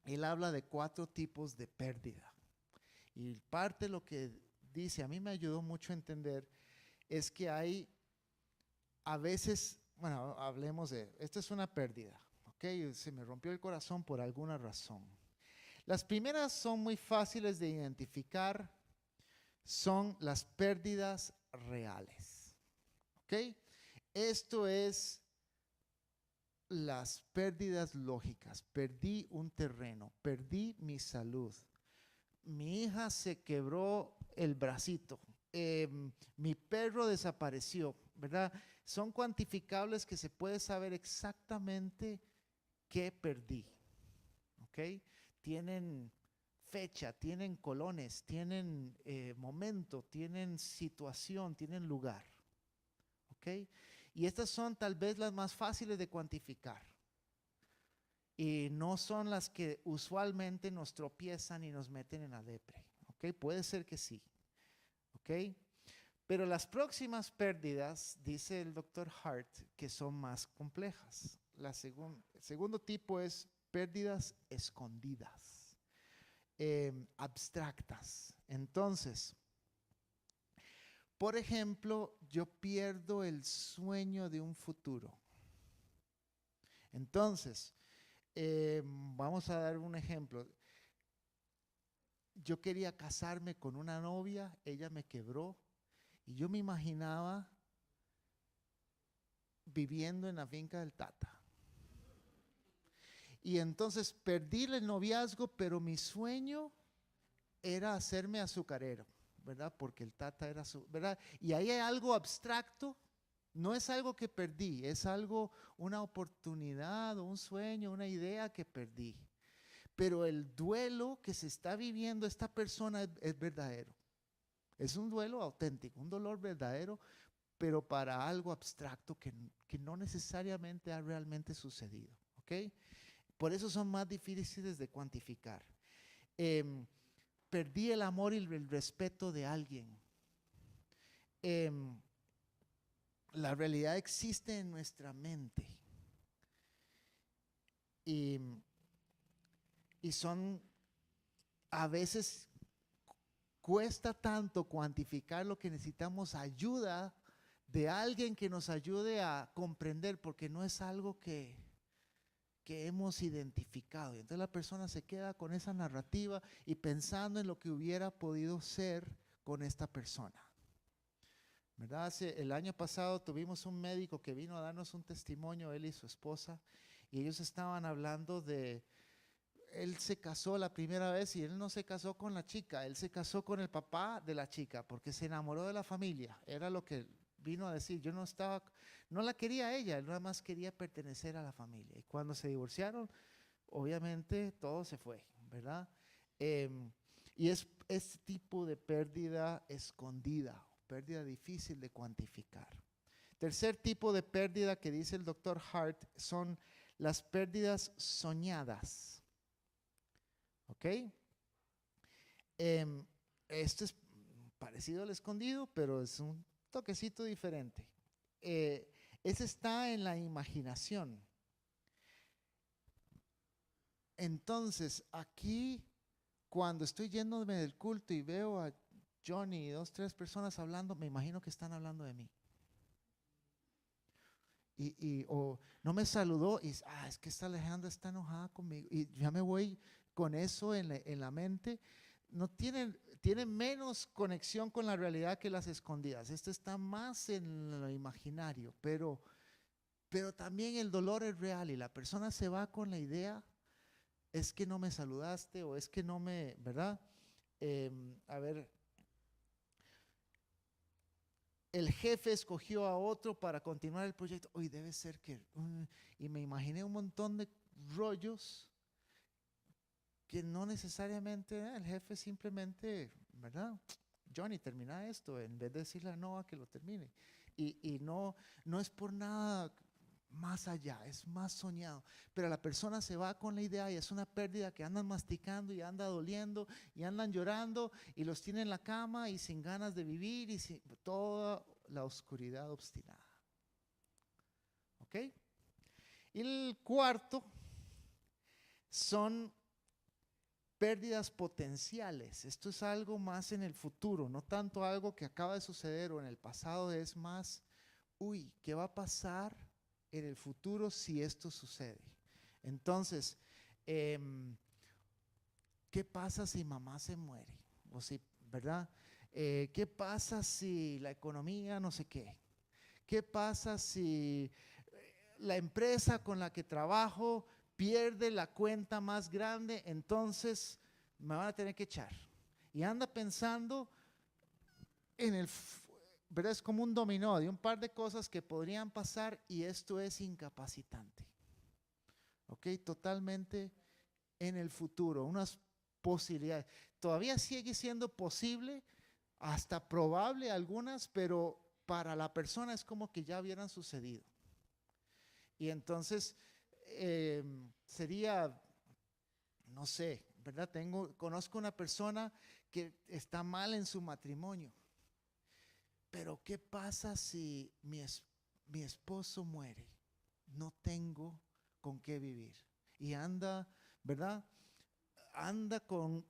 A: él habla de 4 tipos de pérdida. Y parte de lo que dice, a mí me ayudó mucho a entender, es que hay a veces, bueno, hablemos de, esta es una pérdida, ¿ok? Se me rompió el corazón por alguna razón. Las primeras son muy fáciles de identificar, son las pérdidas reales, ¿ok? Esto es las pérdidas lógicas. Perdí un terreno, perdí mi salud, mi hija se quebró el bracito, mi perro desapareció, ¿verdad? Son cuantificables, que se puede saber exactamente qué perdí, ¿ok? Tienen fecha, tienen colones, tienen momento, tienen situación, tienen lugar, ¿ok? Y estas son tal vez las más fáciles de cuantificar. Y no son las que usualmente nos tropiezan y nos meten en la depre, ¿ok? Puede ser que sí, ¿ok? Pero las próximas pérdidas, dice el doctor Hart, que son más complejas. El segundo tipo es pérdidas escondidas, abstractas. Entonces, por ejemplo, yo pierdo el sueño de un futuro. Entonces, vamos a dar un ejemplo. Yo quería casarme con una novia, ella me quebró, y yo me imaginaba viviendo en la finca del Tata. Y entonces perdí el noviazgo, pero mi sueño era hacerme azucarero, ¿verdad? Porque el Tata era su, ¿verdad? Y ahí hay algo abstracto, no es algo que perdí, es algo, una oportunidad, un sueño, una idea que perdí. Pero el duelo que se está viviendo esta persona es verdadero. Es un duelo auténtico, un dolor verdadero, pero para algo abstracto que no necesariamente ha realmente sucedido, ¿ok? Por eso son más difíciles de cuantificar. Perdí el amor y el respeto de alguien. La realidad existe en nuestra mente. Y son, a veces cuesta tanto cuantificar lo que necesitamos, ayuda de alguien que nos ayude a comprender, porque no es algo que hemos identificado. Y entonces la persona se queda con esa narrativa y pensando en lo que hubiera podido ser con esta persona, ¿verdad? El año pasado tuvimos un médico que vino a darnos un testimonio, él y su esposa, y ellos estaban hablando de, él se casó la primera vez y él no se casó con la chica, él se casó con el papá de la chica porque se enamoró de la familia, era lo que vino a decir. Yo no la quería a ella, él nada más quería pertenecer a la familia. Y cuando se divorciaron, obviamente todo se fue, ¿verdad? Y es este tipo de pérdida escondida, pérdida difícil de cuantificar. Tercer tipo de pérdida que dice el doctor Hart son las pérdidas soñadas. ¿Ok? Esto es parecido al escondido, pero es un toquecito diferente. Ese está en la imaginación. Entonces, aquí, cuando estoy yéndome del culto y veo a Johnny y 2, 3 personas hablando, me imagino que están hablando de mí. O no me saludó y es que esta Alejandra está enojada conmigo. Y ya me voy con eso en la mente. No tienen menos conexión con la realidad que las escondidas. Esto está más en lo imaginario, pero pero también el dolor es real y la persona se va con la idea, es que no me saludaste o es que no me, ¿verdad? A ver, el jefe escogió a otro para continuar el proyecto. Hoy debe ser que, y me imaginé un montón de rollos que no necesariamente el jefe simplemente, ¿verdad? Johnny, termina esto, en vez de decirle a Noah que lo termine. Y no es por nada más allá, es más soñado. Pero la persona se va con la idea y es una pérdida que andan masticando y anda doliendo y andan llorando y los tiene en la cama y sin ganas de vivir y sin, toda la oscuridad obstinada. ¿Ok? Y el cuarto son pérdidas potenciales. Esto es algo más en el futuro, no tanto algo que acaba de suceder o en el pasado, es más, uy, ¿qué va a pasar en el futuro si esto sucede? Entonces, ¿qué pasa si mamá se muere? O si, ¿verdad? ¿Qué pasa si la economía no sé qué? ¿Qué pasa si la empresa con la que trabajo pierde la cuenta más grande? Entonces me van a tener que echar. Y anda pensando en el, ¿verdad? Es como un dominó de un par de cosas que podrían pasar y esto es incapacitante. ¿Ok? Totalmente en el futuro, unas posibilidades. Todavía sigue siendo posible, hasta probable algunas, pero para la persona es como que ya hubieran sucedido. Y entonces sería, no sé, ¿verdad? Conozco una persona que está mal en su matrimonio, pero ¿qué pasa si mi esposo muere? No tengo con qué vivir. Y anda, ¿verdad? Anda con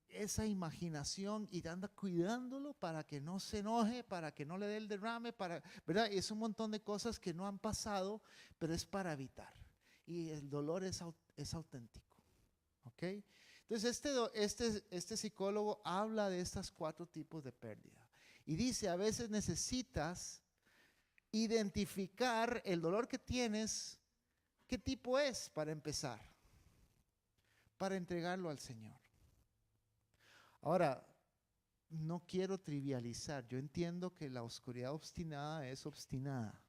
A: esa imaginación y anda cuidándolo para que no se enoje, para que no le dé el derrame, ¿verdad? Y es un montón de cosas que no han pasado, pero es para evitar. Y el dolor es auténtico. ¿Ok? Entonces este psicólogo habla de estos 4 tipos de pérdida. Y dice, a veces necesitas identificar el dolor que tienes, qué tipo es para empezar, para entregarlo al Señor. Ahora, no quiero trivializar. Yo entiendo que la oscuridad obstinada es obstinada.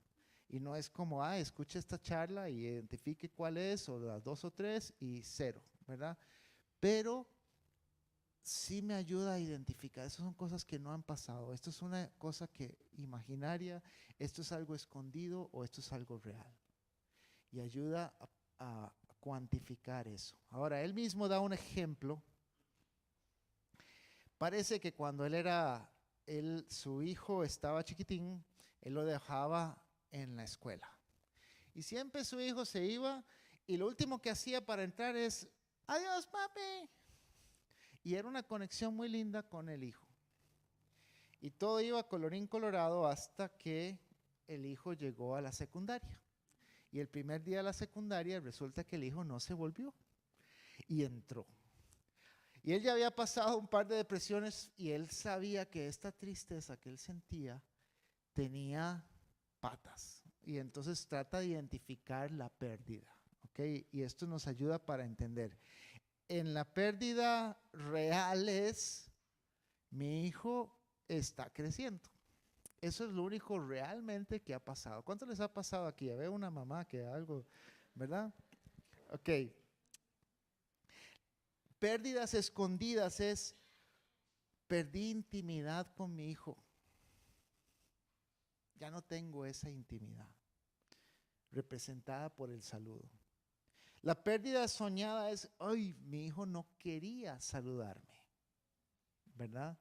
A: Y no es como, escuche esta charla y identifique cuál es, o las 2 o 3 y 0, ¿verdad? Pero sí me ayuda a identificar. Esas son cosas que no han pasado. Esto es una cosa que imaginaria, esto es algo escondido o esto es algo real. Y ayuda a cuantificar eso. Ahora, él mismo da un ejemplo. Parece que cuando su hijo estaba chiquitín, él lo dejaba en la escuela. Y siempre su hijo se iba y lo último que hacía para entrar es, adiós papi. Y era una conexión muy linda con el hijo. Y todo iba colorín colorado hasta que el hijo llegó a la secundaria. Y el primer día de la secundaria resulta que el hijo no se volvió y entró. Y él ya había pasado un par de depresiones y él sabía que esta tristeza que él sentía tenía patas. Y entonces trata de identificar la pérdida. ¿Ok? Y esto nos ayuda para entender. En la pérdida real es, mi hijo está creciendo. Eso es lo único realmente que ha pasado. ¿Cuánto les ha pasado aquí? Veo una mamá que algo, ¿verdad? Ok. Pérdidas escondidas es, perdí intimidad con mi hijo. Ya no tengo esa intimidad, representada por el saludo. La pérdida soñada es, ay, mi hijo no quería saludarme, ¿verdad?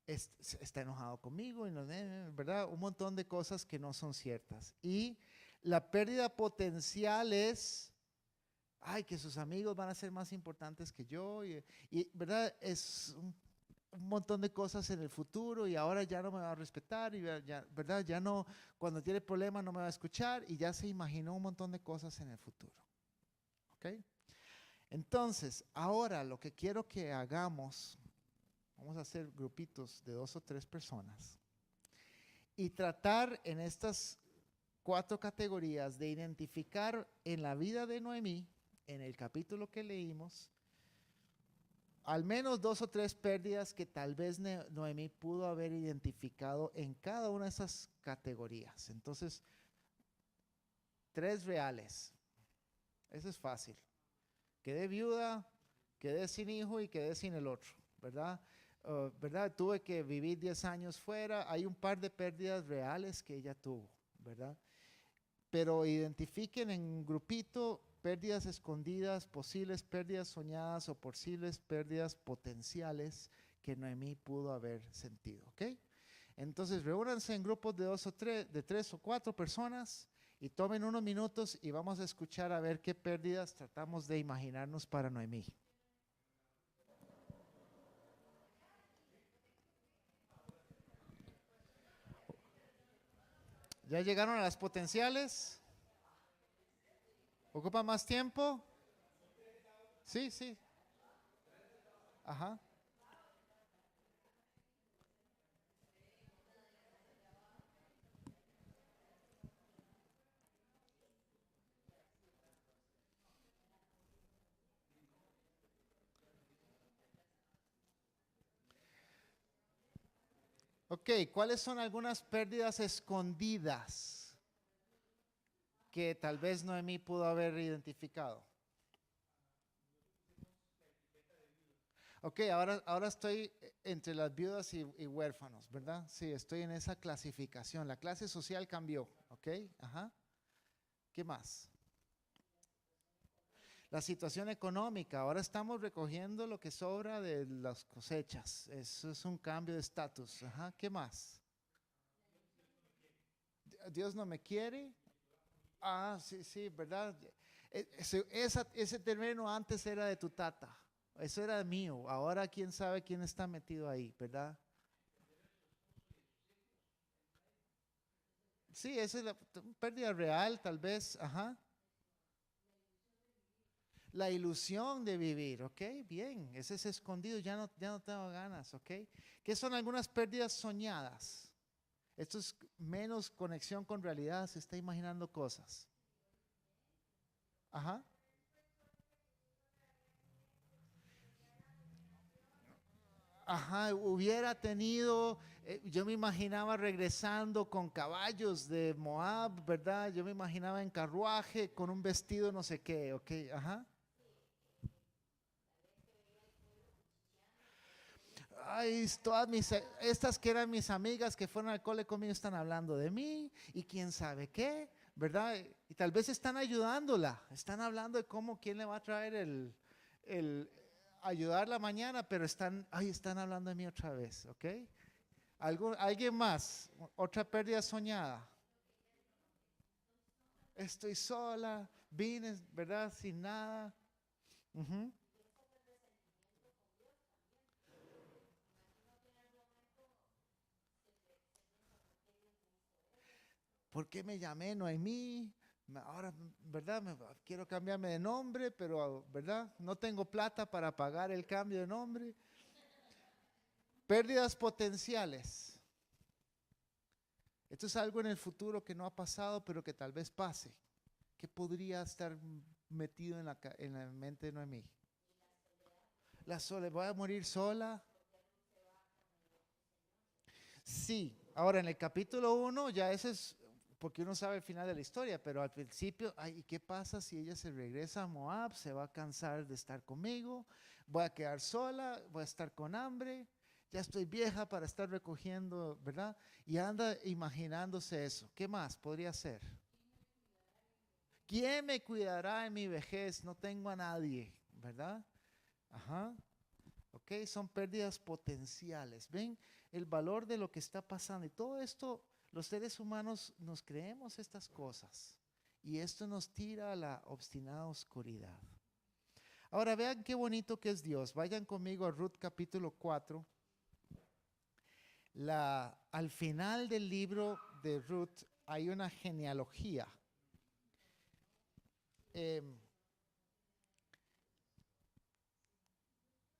A: Está enojado conmigo, y no, ¿verdad? Un montón de cosas que no son ciertas. Y la pérdida potencial es, ay, que sus amigos van a ser más importantes que yo, ¿verdad? Es un montón de cosas en el futuro y ahora ya no me va a respetar, y ya, ¿verdad? Ya no, cuando tiene problemas no me va a escuchar y ya se imaginó un montón de cosas en el futuro. ¿Ok? Entonces, ahora lo que quiero que hagamos, vamos a hacer grupitos de 2 o 3 personas y tratar en estas 4 categorías de identificar en la vida de Noemí, en el capítulo que leímos, al menos 2 o 3 pérdidas que tal vez Noemí pudo haber identificado en cada una de esas categorías. Entonces, 3 reales. Eso es fácil. Quedé viuda, quedé sin hijo y quedé sin el otro, ¿verdad? ¿Verdad? Tuve que vivir 10 años fuera. Hay un par de pérdidas reales que ella tuvo, ¿verdad? Pero identifiquen en un grupito pérdidas escondidas, posibles pérdidas soñadas o posibles pérdidas potenciales que Noemí pudo haber sentido, ¿ok? Entonces reúnanse en grupos de 2 o 3, de 3 o 4 personas y tomen unos minutos y vamos a escuchar a ver qué pérdidas tratamos de imaginarnos para Noemí. ¿Ya llegaron a las potenciales? ¿Ocupa más tiempo? Sí, sí. Ajá. Ok, ¿cuáles son algunas pérdidas escondidas que tal vez Noemí pudo haber identificado? Ok, ahora estoy entre las viudas y huérfanos, ¿verdad? Sí, estoy en esa clasificación. La clase social cambió, ¿ok? Ajá. ¿Qué más? La situación económica. Ahora estamos recogiendo lo que sobra de las cosechas. Eso es un cambio de estatus. Ajá. ¿Qué más? Dios no me quiere. Ah, sí, sí, ¿verdad? Ese terreno antes era de tu tata. Eso era mío. Ahora quién sabe quién está metido ahí, ¿verdad? Sí, esa es la pérdida real, tal vez. Ajá. La ilusión de vivir, ¿ok? Bien, ese es escondido, ya no tengo ganas, ¿ok? ¿Qué son algunas pérdidas soñadas? Esto es menos conexión con realidad, se está imaginando cosas. Ajá. Ajá, hubiera tenido, yo me imaginaba regresando con caballos de Moab, ¿verdad? Yo me imaginaba en carruaje, con un vestido no sé qué, ¿ok? Ajá. Ay, estas que eran mis amigas que fueron al cole conmigo están hablando de mí y quién sabe qué, ¿verdad? Y tal vez están ayudándola, están hablando de cómo, quién le va a traer el ayudarla mañana, pero están hablando de mí otra vez, ¿ok? ¿Alguien más? Otra pérdida soñada. Estoy sola, vine, ¿verdad? Sin nada. Ujú. ¿Por qué me llamé Noemí? Ahora, ¿verdad? Quiero cambiarme de nombre, pero, ¿verdad? No tengo plata para pagar el cambio de nombre. Pérdidas potenciales. Esto es algo en el futuro que no ha pasado, pero que tal vez pase. ¿Qué podría estar metido en la mente de Noemí? La soledad, ¿voy a morir sola? Sí, ahora en el capítulo 1 ya ese es porque uno sabe el final de la historia, pero al principio, ay, ¿y qué pasa si ella se regresa a Moab? Se va a cansar de estar conmigo, voy a quedar sola, voy a estar con hambre, ya estoy vieja para estar recogiendo, ¿verdad? Y anda imaginándose eso. ¿Qué más podría ser? ¿Quién me cuidará en mi vejez? No tengo a nadie, ¿verdad? Ajá. ¿Ok? Son pérdidas potenciales. ¿Ven el valor de lo que está pasando? Y todo esto, los seres humanos nos creemos estas cosas. Y esto nos tira a la obstinada oscuridad. Ahora vean qué bonito que es Dios. Vayan conmigo a Ruth capítulo 4. Al final del libro de Ruth hay una genealogía. Em,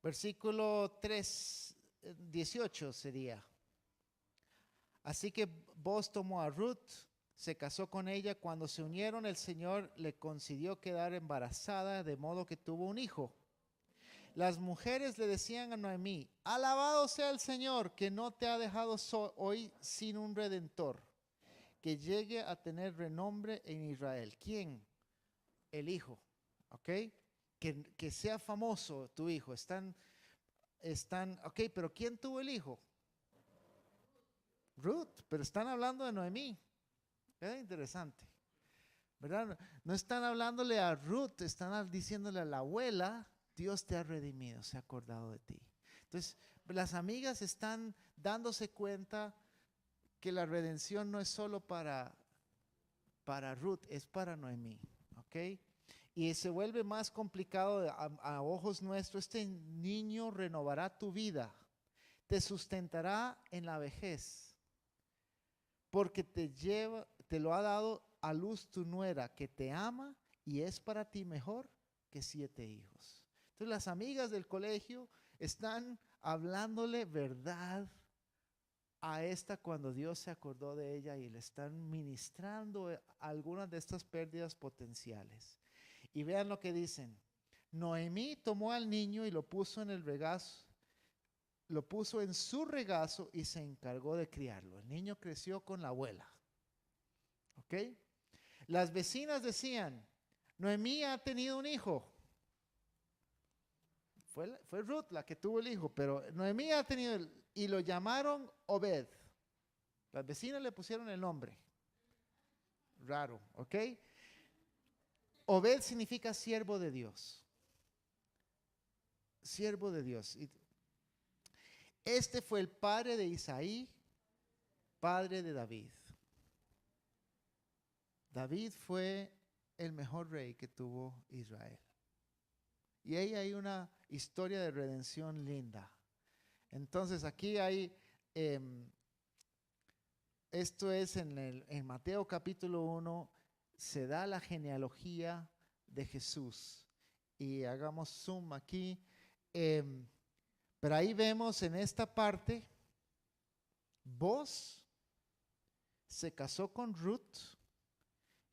A: Versículo 3, 18 sería. Así que vos tomó a Ruth, se casó con ella. Cuando se unieron, el Señor le concedió quedar embarazada, de modo que tuvo un hijo. Las mujeres le decían a Noemí: alabado sea el Señor, que no te ha dejado hoy sin un redentor, que llegue a tener renombre en Israel. ¿Quién? El hijo, ¿ok? Que sea famoso tu hijo. Ok, pero ¿quién tuvo el hijo? Ruth, pero están hablando de Noemí. Es interesante, ¿verdad? No están hablándole a Ruth, están diciéndole a la abuela: Dios te ha redimido, se ha acordado de ti. Entonces, las amigas están dándose cuenta que la redención no es solo para Ruth, es para Noemí, ¿ok? Y se vuelve más complicado a ojos nuestros. Este niño renovará tu vida, te sustentará en la vejez, porque te lo ha dado a luz tu nuera, que te ama y es para ti mejor que 7 hijos. Entonces las amigas del colegio están hablándole verdad a esta cuando Dios se acordó de ella, y le están ministrando algunas de estas pérdidas potenciales. Y vean lo que dicen. Noemí tomó al niño y lo puso en el regazo, lo puso en su regazo y se encargó de criarlo. El niño creció con la abuela. ¿Ok? Las vecinas decían: Noemí ha tenido un hijo. Fue Ruth la que tuvo el hijo, pero Noemí ha tenido y lo llamaron Obed. Las vecinas le pusieron el nombre. Raro, ¿ok? Obed significa siervo de Dios. Siervo de Dios. Este fue el padre de Isaí, padre de David. David fue el mejor rey que tuvo Israel. Y ahí hay una historia de redención linda. Entonces aquí hay, esto es en Mateo capítulo 1, se da la genealogía de Jesús. Y hagamos zoom aquí. Pero ahí vemos en esta parte, Boz se casó con Ruth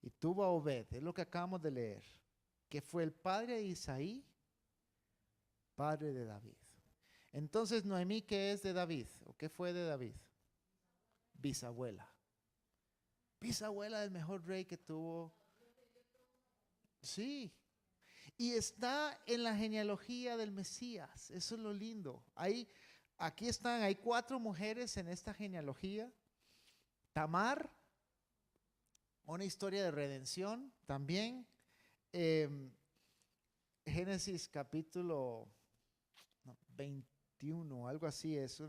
A: y tuvo a Obed, es lo que acabamos de leer, que fue el padre de Isaí, padre de David. Entonces, Noemí, ¿qué es de David? ¿O qué fue de David? Bisabuela. Bisabuela del mejor rey que tuvo. Sí. Y está en la genealogía del Mesías. Eso es lo lindo. Aquí están, hay 4 mujeres en esta genealogía. Tamar, una historia de redención también. Génesis capítulo 21, algo así es.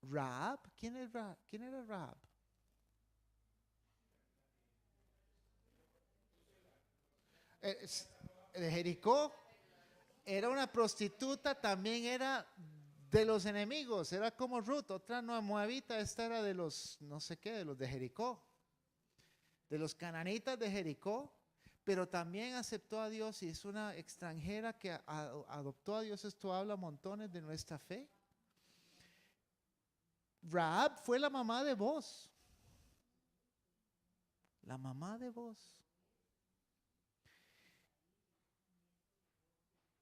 A: Rahab, ¿quién era Rahab? De Jericó. Era una prostituta, también era de los enemigos, era como Ruth, otra no moabita. Esta era de los, no sé qué, de los de Jericó, de los cananitas de Jericó, pero también aceptó a Dios y es una extranjera que adoptó a Dios. Esto habla montones de nuestra fe. Rahab fue la mamá de Boz. La mamá de Boz.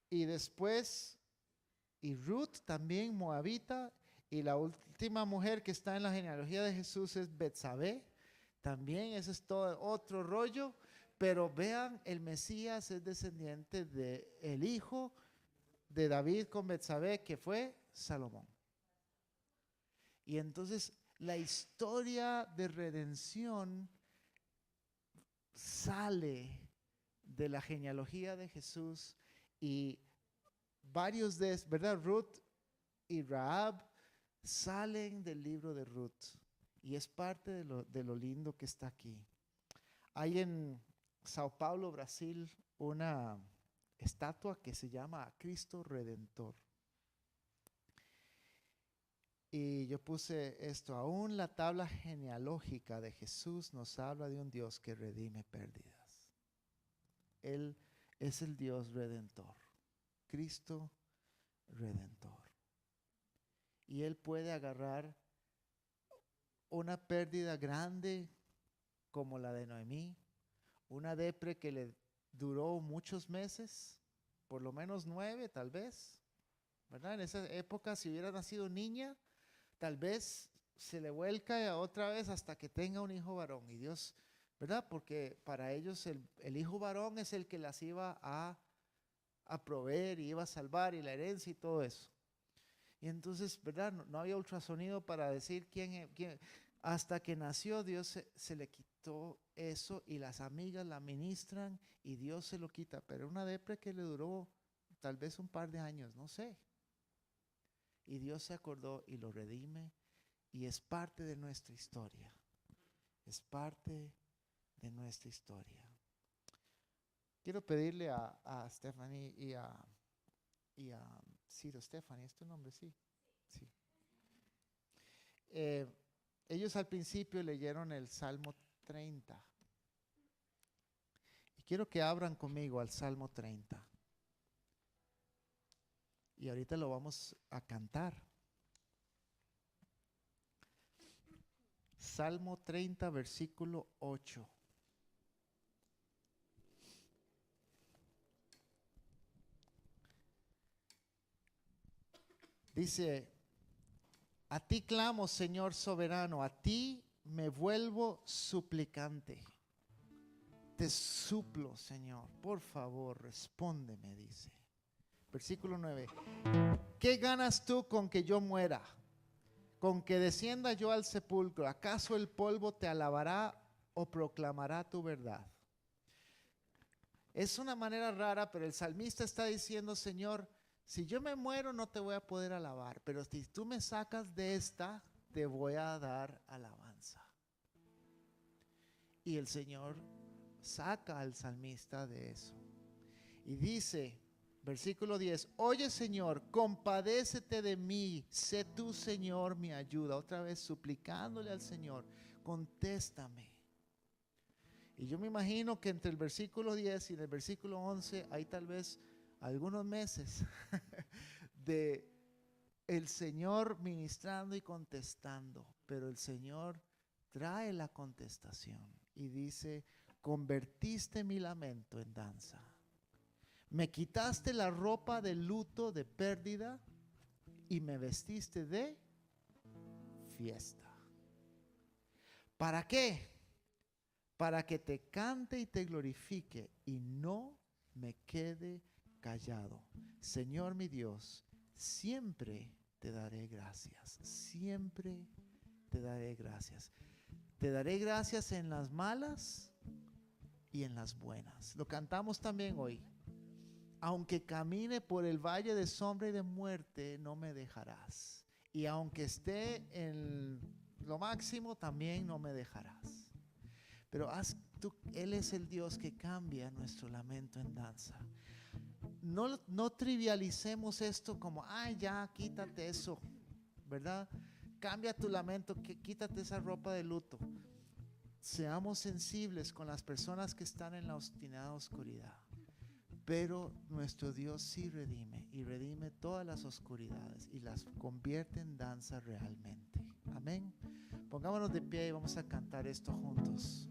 A: Y después, y Ruth también moabita, y la última mujer que está en la genealogía de Jesús es Betsabé. También ese es todo otro rollo, pero vean, el Mesías es descendiente del hijo de David con Betsabé, que fue Salomón. Y entonces la historia de redención sale de la genealogía de Jesús, y varios ¿verdad? Ruth y Rahab salen del libro de Ruth, y es parte de lo lindo que está aquí. Hay en Sao Paulo, Brasil, una estatua que se llama Cristo Redentor. Y yo puse esto: aún la tabla genealógica de Jesús nos habla de un Dios que redime pérdidas. Él es el Dios redentor, Cristo Redentor. Y Él puede agarrar una pérdida grande como la de Noemí, una depre que le duró muchos meses, por lo menos 9 tal vez, ¿verdad? En esa época, si hubiera nacido niña, tal vez se le vuelca otra vez hasta que tenga un hijo varón. Y Dios, ¿verdad? Porque para ellos el hijo varón es el que las iba a proveer y iba a salvar y la herencia y todo eso. Y entonces, ¿verdad? No había ultrasonido para decir quién. Hasta que nació, Dios se le quitó eso y las amigas la ministran y Dios se lo quita. Pero una depre que le duró tal vez un par de años, no sé. Y Dios se acordó y lo redime y es parte de nuestra historia. Es parte de nuestra historia. Quiero pedirle a Stephanie y a Ciro. Stephanie, ¿es tu nombre? Sí. Sí. Ellos al principio leyeron el Salmo 30. Y quiero que abran conmigo al Salmo 30. Y ahorita lo vamos a cantar. Salmo 30, versículo 8. Dice: a ti clamo, Señor soberano, a ti me vuelvo suplicante. Te suplo, Señor, por favor, respóndeme, dice. Versículo 9. ¿Qué ganas tú con que yo muera? Con que descienda yo al sepulcro. ¿Acaso el polvo te alabará o proclamará tu verdad? Es una manera rara, pero el salmista está diciendo: Señor, si yo me muero no te voy a poder alabar, pero si tú me sacas de esta, te voy a dar alabanza. Y el Señor saca al salmista de eso. Y dice, versículo 10, oye Señor, compadécete de mí, sé tú Señor mi ayuda. Otra vez suplicándole al Señor, contéstame. Y yo me imagino que entre el versículo 10 y el versículo 11 hay tal vez algunos meses de el Señor ministrando y contestando, pero el Señor trae la contestación y dice: convertiste mi lamento en danza, me quitaste la ropa de luto, de pérdida, y me vestiste de fiesta. ¿Para qué? Para que te cante y te glorifique y no me quede callado. Señor mi Dios, siempre te daré gracias, siempre te daré gracias. Te daré gracias en las malas y en las buenas. Lo cantamos también hoy. Aunque camine por el valle de sombra y de muerte, no me dejarás. Y aunque esté en lo máximo, también no me dejarás. Pero Él es el Dios que cambia nuestro lamento en danza. No trivialicemos esto como: ay, ya, quítate eso, ¿verdad? Cambia tu lamento, quítate esa ropa de luto. Seamos sensibles con las personas que están en la obstinada oscuridad. Pero nuestro Dios sí redime, y redime todas las oscuridades y las convierte en danza realmente. Amén. Pongámonos de pie y vamos a cantar esto juntos.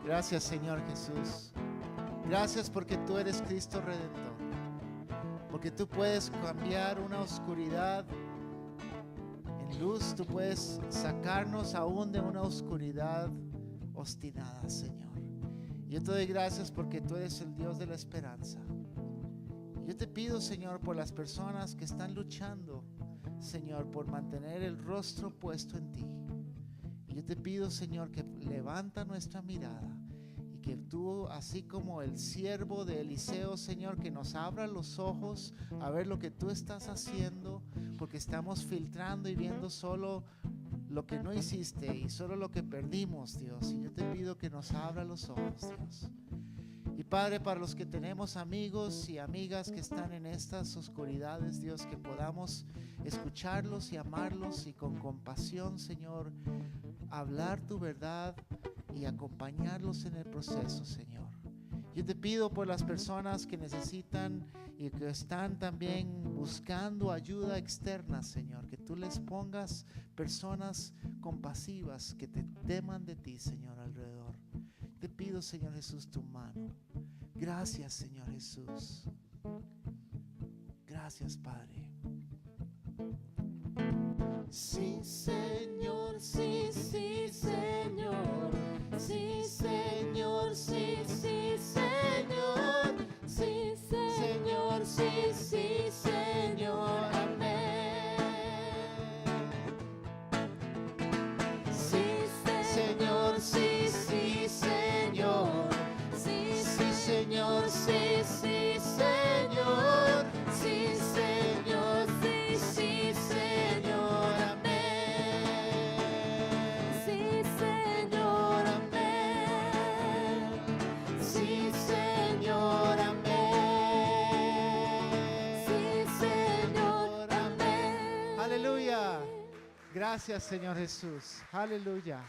A: Gracias, Señor Jesús. Gracias porque tú eres Cristo Redentor. Porque tú puedes cambiar una oscuridad en luz. Tú puedes sacarnos aún de una oscuridad obstinada, Señor. Yo te doy gracias porque tú eres el Dios de la esperanza. Yo te pido, Señor, por las personas que están luchando, Señor, por mantener el rostro puesto en ti. Y yo te pido, Señor, que levanta nuestra mirada y que tú, así como el siervo de Eliseo, Señor, que nos abra los ojos a ver lo que tú estás haciendo, porque estamos filtrando y viendo solo lo que no hiciste y solo lo que perdimos, Dios. Y yo te pido que nos abra los ojos, Dios. Y Padre, para los que tenemos amigos y amigas que están en estas oscuridades, Dios, que podamos escucharlos y amarlos y con compasión, Señor, hablar tu verdad y acompañarlos en el proceso, Señor. Yo te pido por las personas que necesitan y que están también buscando ayuda externa, Señor, que tú les pongas personas compasivas que te teman de ti, Señor, alrededor. Te pido, Señor Jesús, tu mano. Gracias, Señor Jesús. Gracias, Padre.
B: Sí, Señor, sí, sí, Señor. Sí, Señor, sí, sí, Señor. Sí, Señor, sí, sí, Señor. Amén. Sí, Señor, sí, sí, Señor. Sí, sí, Señor, sí, sí, Señor. Sí, Señor, sí, sí, Señor. Amén. Sí, Señor, amén. Sí, Señor, amén. Sí, Señor, amén.
A: Aleluya. Gracias, Señor Jesús. Aleluya.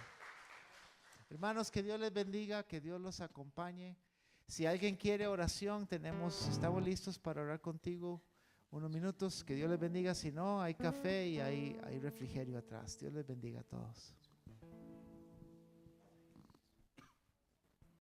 A: Hermanos, que Dios les bendiga, que Dios los acompañe. Si alguien quiere oración, estamos listos para orar contigo unos minutos. Que Dios les bendiga. Si no, hay café y hay refrigerio atrás. Dios les bendiga a todos.